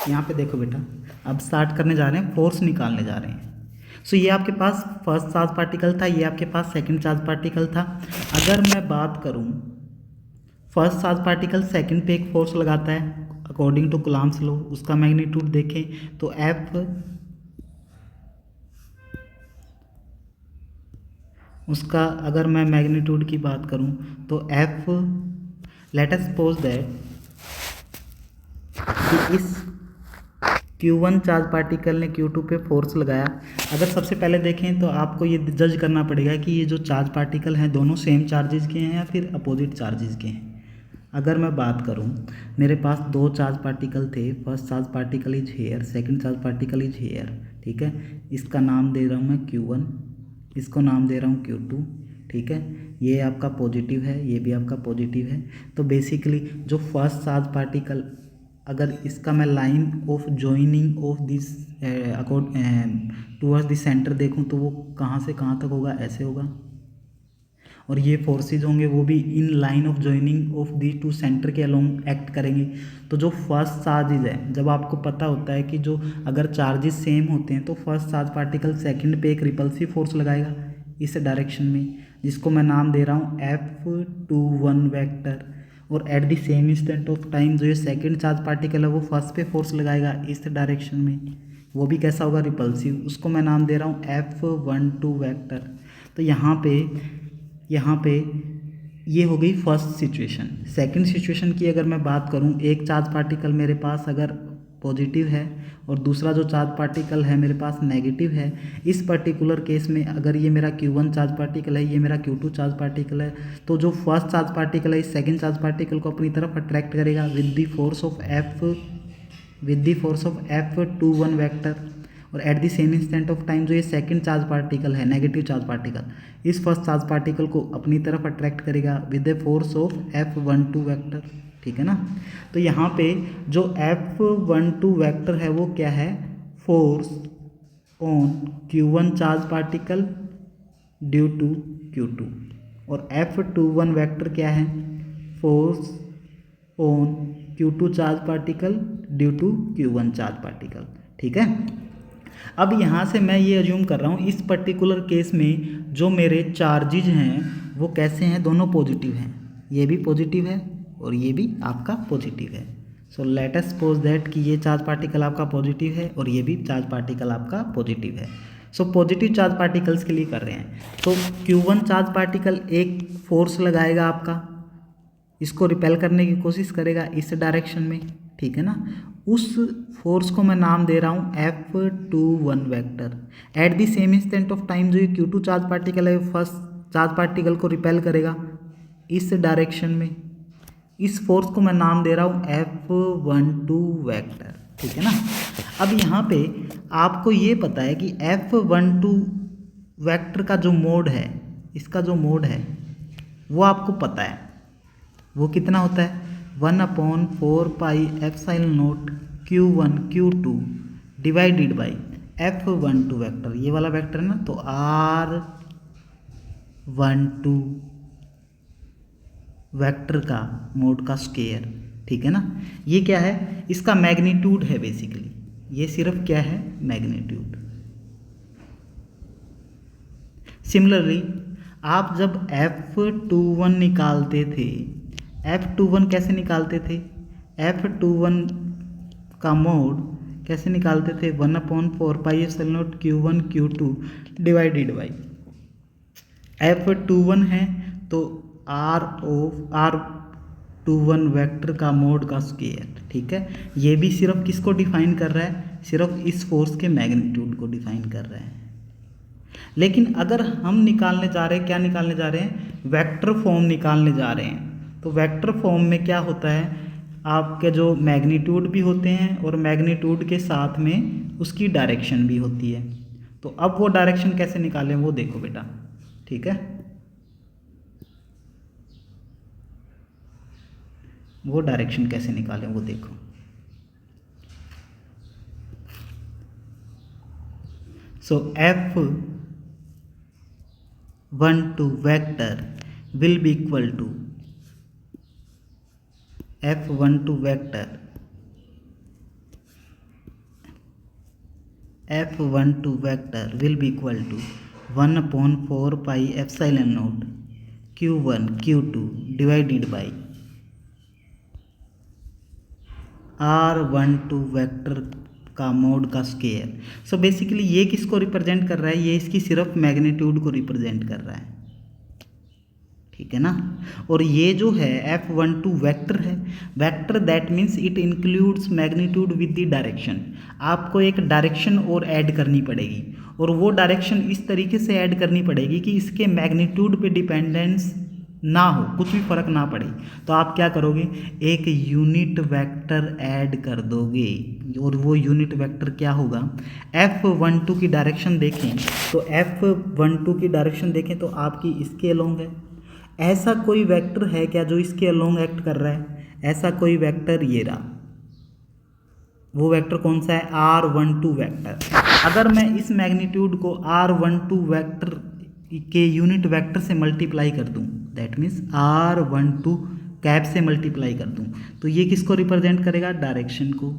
यहाँ पे देखो बेटा, अब स्टार्ट करने जा रहे हैं, फोर्स निकालने जा रहे हैं। सो ये आपके पास फर्स्ट चार्ज पार्टिकल था, ये आपके पास सेकंड चार्ज पार्टिकल था। अगर मैं बात करूँ, फर्स्ट चार्ज पार्टिकल सेकंड पे एक फोर्स लगाता है अकॉर्डिंग टू कूलम्ब्स लॉ, उसका मैग्नीट्यूड देखें तो एफ, उसका अगर मैं मैग्नीट्यूड की बात करूं तो F, late us suppose that कि इस Q1 चार्ज पार्टिकल ने Q2 पे फोर्स लगाया। अगर सबसे पहले देखें तो आपको ये जज करना पड़ेगा कि ये जो चार्ज पार्टिकल हैं दोनों सेम चार्जेस के हैं या फिर अपोजिट चार्जेस के हैं। अगर मैं बात करूं, मेरे पास दो चार्ज पार्टिकल थे, first charge particle is here, second charge particle is here, ठीक है। इसका नाम दे रहा हूं मैं Q1, इसको नाम दे रहा हूं Q2, ठीक है। ये आपका पॉजिटिव है, ये भी आपका पॉजिटिव है। तो बेसिकली जो फर्स्ट चार्ज पार्टिकल, अगर इसका मैं line of joining of this towards this centre देखूं तो वो कहाँ से कहाँ तक होगा, ऐसे होगा। और ये फोर्सेज होंगे वो भी in line of joining of the two centre के अलोंग एक्ट करेंगे। तो जो फर्स्ट चार्जेज है, जब आपको पता होता है कि जो अगर चार्जेस सेम होते हैं तो फर्स्ट चार्ज पार्टिकल सेकंड पे एक रिपल्सिव फोर्स लगाएगा इस डायरेक्शन में, जिसको मैं नाम दे रहा हूँ F21 वेक्टर। और at the same instant of time जो ये सेकंड चार्ज पार्टिकल है वो फर्स्ट पे फोर्स लगाएगा इस डायरेक्शन में, वो भी कैसा होगा, रिपल्सिव, उसको मैं नाम दे रहा हूँ F12 वेक्टर। तो यहाँ पे ये हो गई फर्स्ट सिचुएशन। सेकंड सिचुएशन की अगर मैं बात करूँ, एक चार्ज पार्टिकल मेरे पास अगर पॉजिटिव है और दूसरा जो चार्ज पार्टिकल है मेरे पास नेगेटिव है, इस पर्टिकुलर केस में अगर ये मेरा Q1 चार्ज पार्टिकल है, ये मेरा Q2 चार्ज पार्टिकल है, तो जो फर्स्ट चार्ज पार्टिकल है इस सेकंड चार्ज पार्टिकल को अपनी तरफ अट्रैक्ट करेगा with the force of F21 vector. और at the same instant of time जो ये सेकंड चार्ज पार्टिकल है, नेगेटिव चार्ज पार्टिकल, इस फर्स्ट चार्ज पार्टिकल को अपनी तरफ अट्रैक्ट करेगा with the force of F12 vector, ठीक है ना। तो यहाँ पे जो F12 वेक्टर है वो क्या है, force on Q1 charge particle due to Q2, और F21 वेक्टर क्या है, force on Q2 charge particle due to Q1 charge particle, ठीक है। अब यहाँ से मैं ये अज्यूम कर रहा हूँ इस पर्टिकुलर केस में जो मेरे चार्जेज हैं वो कैसे हैं, दोनों पॉजिटिव हैं, ये भी पॉजिटिव है और ये भी आपका पॉजिटिव है। सो लेट अस सपोज दैट कि ये चार्ज पार्टिकल आपका पॉजिटिव है और ये भी चार्ज पार्टिकल आपका पॉजिटिव है। सो पॉजिटिव चार्ज पार्टिकल्स के लिए कर रहे हैं, तो Q1 चार्ज पार्टिकल एक फोर्स लगाएगा आपका, इसको रिपेल करने की कोशिश करेगा इस डायरेक्शन में, ठीक है ना। उस फोर्स को मैं नाम दे रहा हूँ F21 vector. Eight the same instant of time जो ये Q2 चार्ज पार्टिकल है फर्स्ट चार्ज पार्टिकल को रिपेल करेगा इस डायरेक्शन में, इस फोर्स को मैं नाम दे रहा हूँ F12 वेक्टर, ठीक है ना। अब यहाँ पे आपको ये पता है कि F12 वेक्टर का जो मोड है, इसका जो मोड है वो आपको पता है, वो कितना होता है, 1/4 pi epsilon naught Q1 Q2 divided by F12 vector, ये वाला वेक्टर है ना, तो R12 वेक्टर का मोड का स्क्वायर, ठीक है ना। ये क्या है, इसका मैग्नीट्यूड है बेसिकली, ये सिर्फ क्या है, मैग्नीट्यूड। सिमिलरली आप जब F21 निकालते थे, F21 कैसे निकालते थे, F21 का मोड कैसे निकालते थे, 1/4πε0 Q1 Q2 divided by F21 है तो R21 वेक्टर का मोड का स्क्वायर, ठीक है। ये भी सिर्फ किसको डिफाइन कर रहा है, सिर्फ इस फोर्स के मैग्नीट्यूड को डिफाइन कर रहा है। लेकिन अगर हम निकालने जा रहे हैं, क्या निकालने जा रहे हैं, वेक्टर फॉर्म निकालने जा रहे हैं, तो वेक्टर फॉर्म में क्या होता है, आपके जो मैग्नीट्यूड भी होते हैं और मैग्नीट्यूड के साथ में उसकी डायरेक्शन भी होती है। तो अब वो डायरेक्शन कैसे निकालें वो देखो बेटा, ठीक है। वो डायरेक्शन कैसे निकालें वो देखो। सो F12 vector will be equal to F12 vector 1/4πε0 Q1 Q2 divided by R12 vector का मोड का स्क्वायर। सो बेसिकली ये किसको रिप्रेजेंट कर रहा है, ये इसकी सिर्फ मैग्नीट्यूड को रिप्रेजेंट कर रहा है, ठीक है ना। और ये जो है F12 वेक्टर है, vector that means it includes magnitude with the direction. आपको एक डायरेक्शन और ऐड करनी पड़ेगी, और वो डायरेक्शन इस तरीके से ऐड करनी पड़ेगी कि इसके मैग्नीट्यूड पे डिपेंडेंस ना हो, कुछ भी फर्क ना पड़े। तो आप क्या करोगे, एक यूनिट वेक्टर ऐड कर दोगे, और वो यूनिट वेक्टर क्या होगा, F12 की डायरेक्शन देखें तो F12 की डायरेक्शन देखें तो आपकी इसके अलोंग है। ऐसा कोई वेक्टर है क्या जो इसके अलोंग एक्ट कर रहा है, ऐसा कोई वेक्टर ये रहा, वो वेक्टर कौन सा है, R12 वेक्टर। अगर मैं इस मैग्नीट्यूड को R12 वेक्टर के यूनिट वेक्टर से मल्टीप्लाई कर दूं, दैट मीन्स R12 कैप से मल्टीप्लाई कर दूं, तो ये किसको रिप्रेजेंट करेगा, डायरेक्शन को,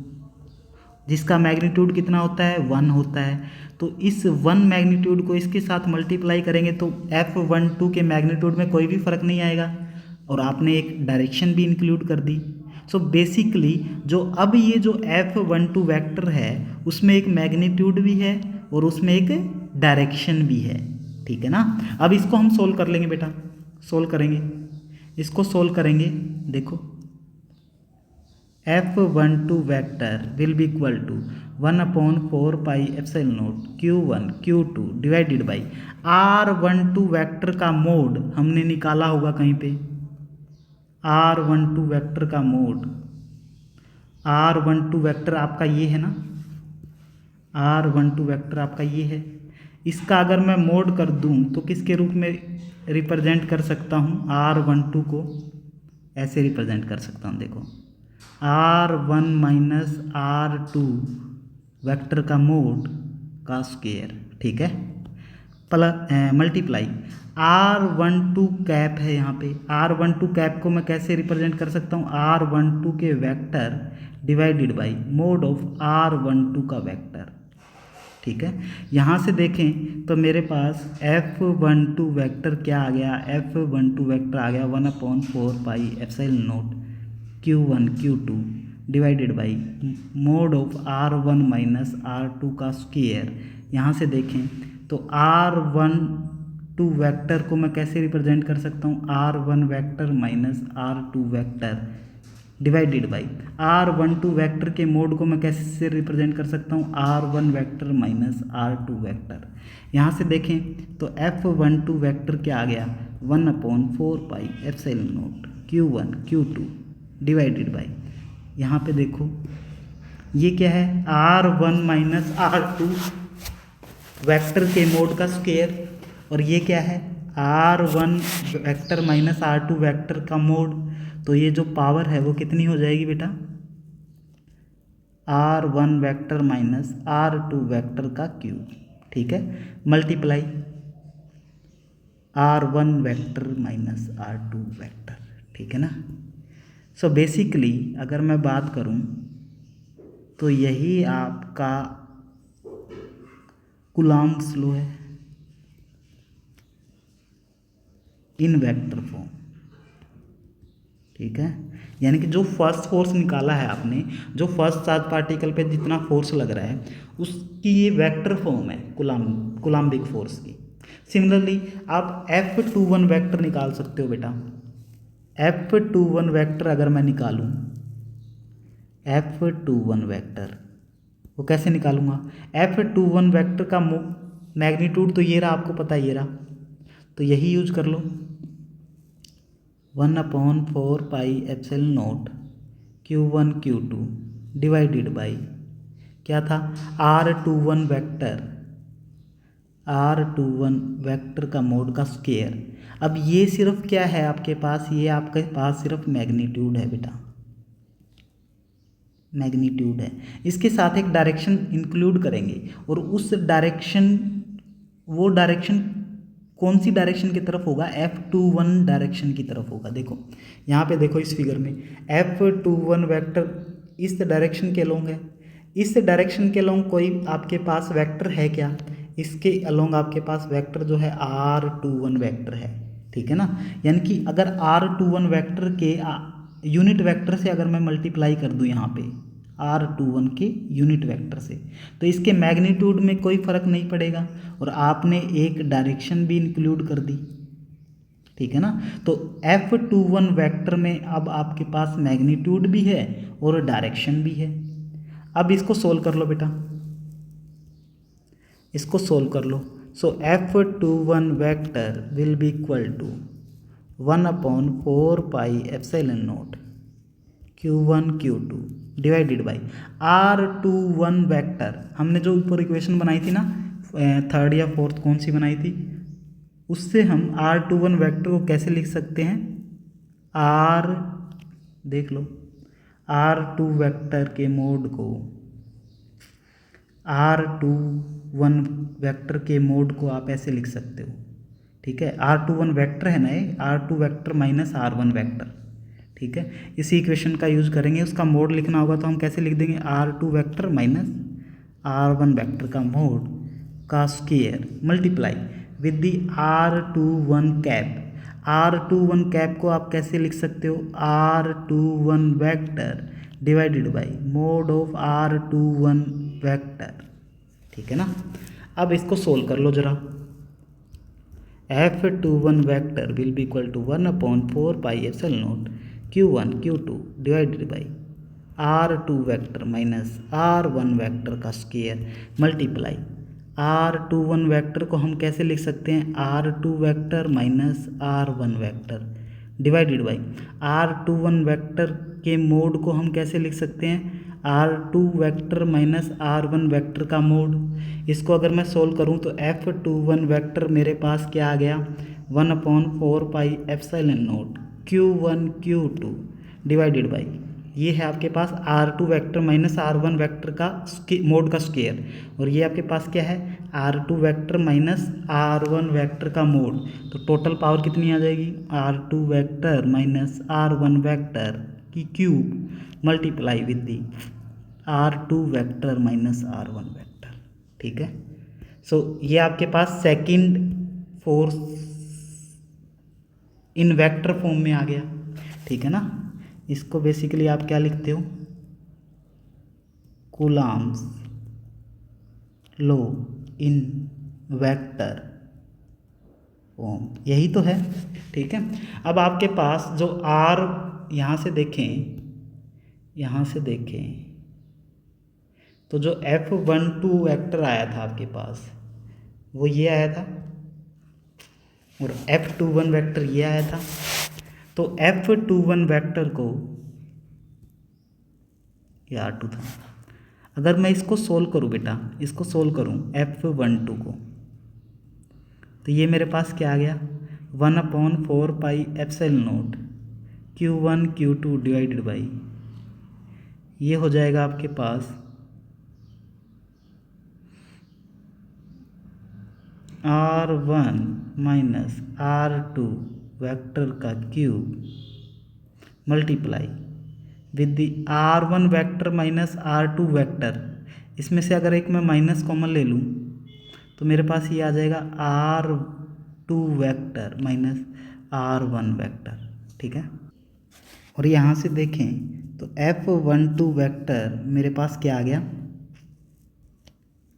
जिसका मैग्नीट्यूड कितना होता है, 1 होता है। तो इस 1 मैग्नीट्यूड को इसके साथ मल्टीप्लाई करेंगे तो F12 के मैग्नीट्यूड में कोई भी फर्क नहीं आएगा, और आपने एक डायरेक्शन भी इंक्लूड कर दी। सो बेसिकली जो अब ये जो F12 वेक्टर है उसमें एक मैग्नीट्यूड भी है और उसमें एक डायरेक्शन भी है, ठीक है ना। अब इसको हम सोल्व कर लेंगे बेटा, सोल्व करेंगे, इसको सोल्व करेंगे। देखो F12 vector will be equal to 1/4πε0 Q1 Q2 divided by R12 vector का मोड हमने निकाला होगा कहीं पे, R12 वेक्टर का मोड, R12 वेक्टर आपका ये है ना, R12 वेक्टर आपका ये है। इसका अगर मैं मोड कर दूं तो किसके रूप में रिप्रेजेंट कर सकता हूं, R12 को ऐसे रिप्रेजेंट कर सकता हूं, देखो R1 माइनस R2 वेक्टर का मोड का स्क्वायर, ठीक है, प्लस मल्टीप्लाई R12 कैप है यहाँ पे, R12 कैप को मैं कैसे रिप्रेजेंट कर सकता हूँ, R12 के vector divided by mod of R12 का वेक्टर, ठीक है। यहाँ से देखें तो मेरे पास F12 वेक्टर क्या आ गया, F12 वेक्टर आ गया 1/4πε0 Q1 Q2 divided by mod of R1 minus R2 का स्क्वायर। यहाँ से देखें तो R12 वेक्टर को मैं कैसे रिप्रेजेंट कर सकता हूँ, R1 vector minus R2 vector divided by R12 vector के मोड को मैं कैसे रिप्रेजेंट कर सकता हूँ, R1 vector minus R2 vector. यहाँ से देखें तो F12 वेक्टर क्या आ गया, 1/4πε0 Q1 Q2 डिवाइडेड बाई, यहाँ पे देखो ये क्या है, R1 माइनस R2 वेक्टर के मोड का स्क्वायर, और ये क्या है, R1 vector minus R2 vector का मोड। तो ये जो पावर है वो कितनी हो जाएगी बेटा, R1 vector minus R2 vector का क्यूब, ठीक है, multiply R1 vector minus R2 vector, ठीक है ना। सो बेसिकली अगर मैं बात करूं तो यही आपका कूलॉम्ब्स लॉ है इन वेक्टर फॉर्म, ठीक है, यानी कि जो फर्स्ट फोर्स निकाला है आपने, जो फर्स्ट चार्ज पार्टिकल पे जितना फोर्स लग रहा है उसकी ये वेक्टर फॉर्म है कुलाम्बिक फोर्स की। सिमिलरली आप F21 वेक्टर निकाल सकते हो बेटा। F21 वेक्टर अगर मैं निकालूं, F21 वेक्टर वो कैसे निकालूंगा? F21 वेक्टर का मैग्नीट्यूड तो ये रहा, आपको पता है ये रहा, तो यही यूज कर लो 1/4 pi epsilon naught Q1 Q2 divided by क्या था R21 वेक्टर का मोड का स्क्वायर। अब ये सिर्फ क्या है आपके पास, ये आपके पास सिर्फ मैग्नीट्यूड है बेटा, मैग्नीट्यूड है। इसके साथ एक डायरेक्शन इंक्लूड करेंगे और उस डायरेक्शन, वो डायरेक्शन कौन सी डायरेक्शन की तरफ होगा? F21 डायरेक्शन की तरफ होगा। देखो यहाँ पे देखो इस फिगर में F21 वेक्टर इस डायरेक्शन के अलोंग है। इस डायरेक्शन के अलोंग कोई आपके पास वेक्टर है क्या? इसके अलोंग आपके पास वेक्टर जो है R21 वेक्टर है, ठीक है ना। यानी कि अगर R21 वेक्टर के यूनिट वेक्टर से अगर मैं मल्टीप्लाई कर दूं यहाँ पे R21 के यूनिट वेक्टर से, तो इसके मैग्नीट्यूड में कोई फ़र्क नहीं पड़ेगा और आपने एक डायरेक्शन भी इंक्लूड कर दी, ठीक है ना। तो F21 वेक्टर में अब आपके पास मैग्नीट्यूड भी है और डायरेक्शन भी है। अब इसको सोल्व कर लो बेटा, इसको सोल्व कर लो। So F21 vector will be equal to 1/4 pi epsilon naught Q1 Q2 divided by R21 vector. हमने जो ऊपर इक्वेशन बनाई थी ना, थर्ड या फोर्थ कौन सी बनाई थी, उससे हम R21 वेक्टर को कैसे लिख सकते हैं? देख लो R2 वेक्टर के मोड को, R21 वेक्टर के मोड को आप ऐसे लिख सकते हो, ठीक है। R21 वेक्टर है ना ये, R2 vector minus R1 vector, ठीक है। इसी इक्वेशन का यूज करेंगे, उसका मोड लिखना होगा तो हम कैसे लिख देंगे? R2 vector minus R1 vector का मोड का square multiply with the R21 cap. R21 cap को आप कैसे लिख सकते हो? R21 vector divided by mod of R21 vector, ठीक है ना। अब इसको सोल्व कर लो जरा। F21 vector will be equal to 1/4 pi epsilon naught Q1 Q2 divided by R2 vector minus R1 vector का स्क्वायर मल्टीप्लाई R21 वेक्टर को हम कैसे लिख सकते हैं? R2 vector minus R1 vector divided by R21 vector के मोड को हम कैसे लिख सकते हैं? R2 vector minus R1 vector का मोड। इसको अगर मैं सोल्व करूं तो F21 वेक्टर मेरे पास क्या आ गया? 1/4 pi epsilon naught Q1 Q2 divided by, ये है आपके पास R2 vector minus R1 vector का मोड का स्क्वायर, और ये आपके पास क्या है? R2 vector minus R1 vector का मोड। तो टोटल पावर कितनी आ जाएगी? R2 vector minus R1 vector की cube multiply with the R2 vector minus R1 vector, ठीक है। सो ये आपके पास second force in vector form में आ गया, ठीक है ना। इसको बेसिकली आप क्या लिखते हो? Coulomb's law in vector form, यही तो है, ठीक है। अब आपके पास जो R, यहाँ से देखें, यहाँ से देखें तो जो F12 वेक्टर आया था आपके पास वो ये आया था, और F21 वेक्टर ये आया था। तो F21 वेक्टर को, ये R2 था, अगर मैं इसको सोल्व करूँ बेटा, इसको सोल्व करूँ F12 को, तो ये मेरे पास क्या आ गया? 1/4 pi epsilon naught Q1 Q2 divided by, ये हो जाएगा आपके पास R1 माइनस R2 वेक्टर का cube multiply with the R1 vector minus R2 vector. इसमें से अगर एक मैं माइनस कॉमन ले लूँ तो मेरे पास ये आ जाएगा R2 vector minus R1 vector, ठीक है। और यहाँ से देखें तो F12 वेक्टर मेरे पास क्या आ गया,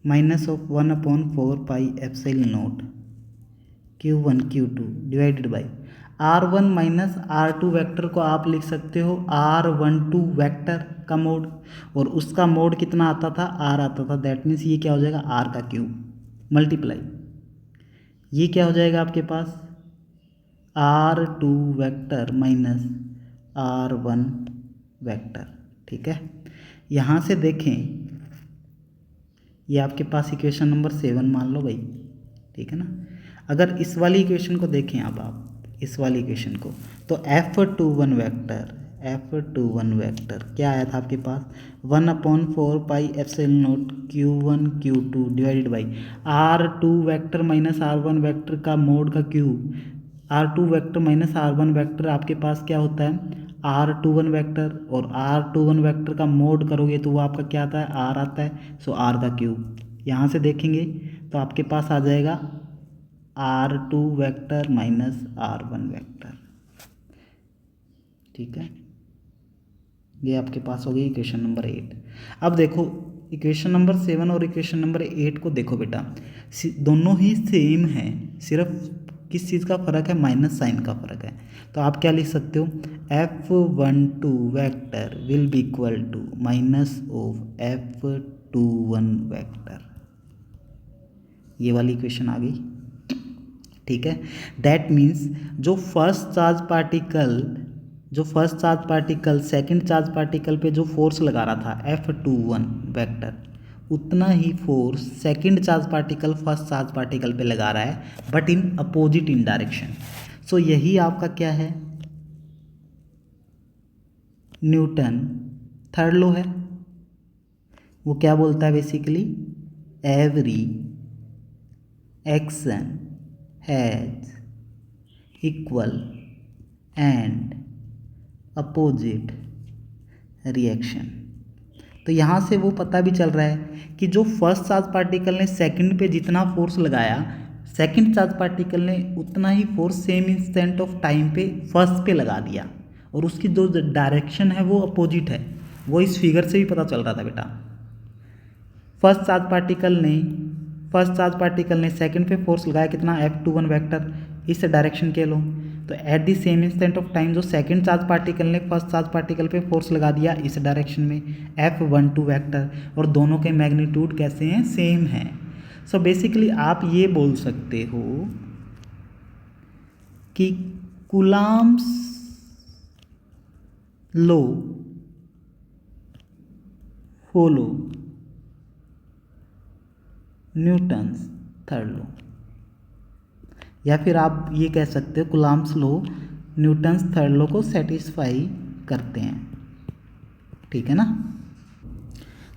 -1/4 Q1 Q2 divided by R1 minus R2 vector को आप लिख सकते हो R12 वेक्टर का मोड, और उसका मोड कितना आता था, R आता था। दैट मीन्स ये क्या हो जाएगा, R का क्यूब मल्टीप्लाई, ये क्या हो जाएगा आपके पास R2 vector minus R1 vector. ठीक है, यहाँ से देखें ये आपके पास इक्वेशन नंबर 7 मान लो भाई। ठीक है ना, अगर इस वाली इक्वेशन को देखें अब आप इस वाली इक्वेशन को, तो F21 वेक्टर क्या आया था आपके पास, 1/4 Q1 Q2 divided by R2 vector minus R1 vector का मोड का cube. R2 vector minus R1 vector आपके पास क्या होता है, R21 वेक्टर, और R21 वेक्टर का मोड करोगे तो वो आपका क्या आता है, R आता है। सो R का क्यूब यहाँ से देखेंगे तो आपके पास आ जाएगा R2 vector minus R1 vector. ठीक है, ये आपके पास हो गई इक्वेशन नंबर 8। अब देखो इक्वेशन नंबर 7 और इक्वेशन नंबर 8 को देखो बेटा, दोनों ही सेम हैं, सिर्फ किस चीज़ का फ़र्क है, माइनस साइन का फ़र्क है। तो आप क्या लिख सकते हो, F12 vector will be equal to minus of F21 vector. ये वाली इक्वेशन आ गई। ठीक है, दैट मीन्स जो first charge particle second charge particle पे जो फोर्स लगा रहा था F21 वेक्टर, उतना ही force second charge particle first charge particle पे लगा रहा है, but in opposite in direction. So यही आपका क्या है, न्यूटन थर्ड लॉ है। वो क्या बोलता है basically, every action has equal and opposite reaction. तो यहाँ से वो पता भी चल रहा है कि जो फर्स्ट चार्ज पार्टिकल ने सेकंड पे जितना फोर्स लगाया, सेकंड चार्ज पार्टिकल ने उतना ही force same instant of time पे फर्स्ट पे लगा दिया, और उसकी जो डायरेक्शन है वो अपोजिट है। वो इस फिगर से भी पता चल रहा था बेटा। फर्स्ट चार्ज पार्टिकल ने सेकंड पे फोर्स लगाया कितना, F21 वेक्टर, इस डायरेक्शन के लो। तो eight the same instant of time जो सेकंड चार्ज पार्टिकल ने फर्स्ट चार्ज पार्टिकल पे फोर्स लगा दिया इस डायरेक्शन में, F12 वेक्टर, और दोनों के मैग्नीट्यूड कैसे हैं, सेम हैं। सो बेसिकली आप ये बोल सकते हो कि Coulomb's law follow Newton's third law, या फिर आप ये कह सकते हो Coulomb's law Newton's third law को सेटिस्फाई करते हैं। ठीक है ना।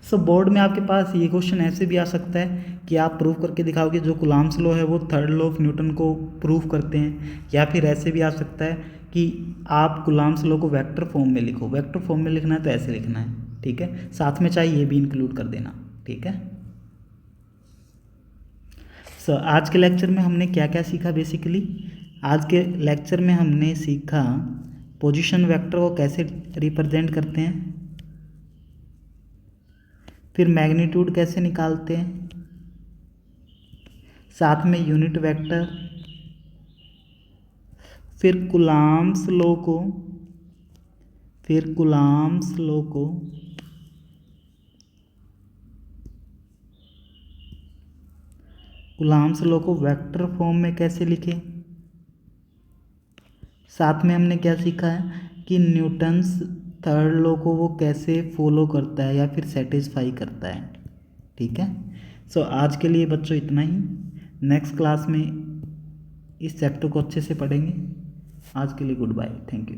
सो बोर्ड में आपके पास ये क्वेश्चन ऐसे भी आ सकता है कि आप प्रूव करके दिखाओ कि जो कूलम्ब्स लॉ है वो थर्ड लॉ ऑफ न्यूटन को प्रूव करते हैं, या फिर ऐसे भी आ सकता है कि आप कूलम्ब्स लॉ को वेक्टर फॉर्म में लिखो। वेक्टर फॉर्म में लिखना है तो ऐसे लिखना है। ठीक है, साथ में चाहे ये भी इंक्लूड कर देना। ठीक है। सो आज के लेक्चर में हमने क्या क्या सीखा, बेसिकली आज के लेक्चर में हमने सीखा पोजीशन वेक्टर को कैसे रिप्रेजेंट करते हैं, फिर मैग्नीट्यूड कैसे निकालते हैं, साथ में यूनिट वेक्टर, फिर कूलम्ब्स लॉ को वेक्टर फॉर्म में कैसे लिखें। साथ में हमने क्या सीखा है कि न्यूटन्स थर्ड लॉ को वो कैसे फॉलो करता है या फिर सेटिस्फाई करता है। ठीक है। सो आज के लिए बच्चों इतना ही। नेक्स्ट क्लास में इस चैप्टर को अच्छे से पढ़ेंगे। आज के लिए गुड बाय, थैंक यू।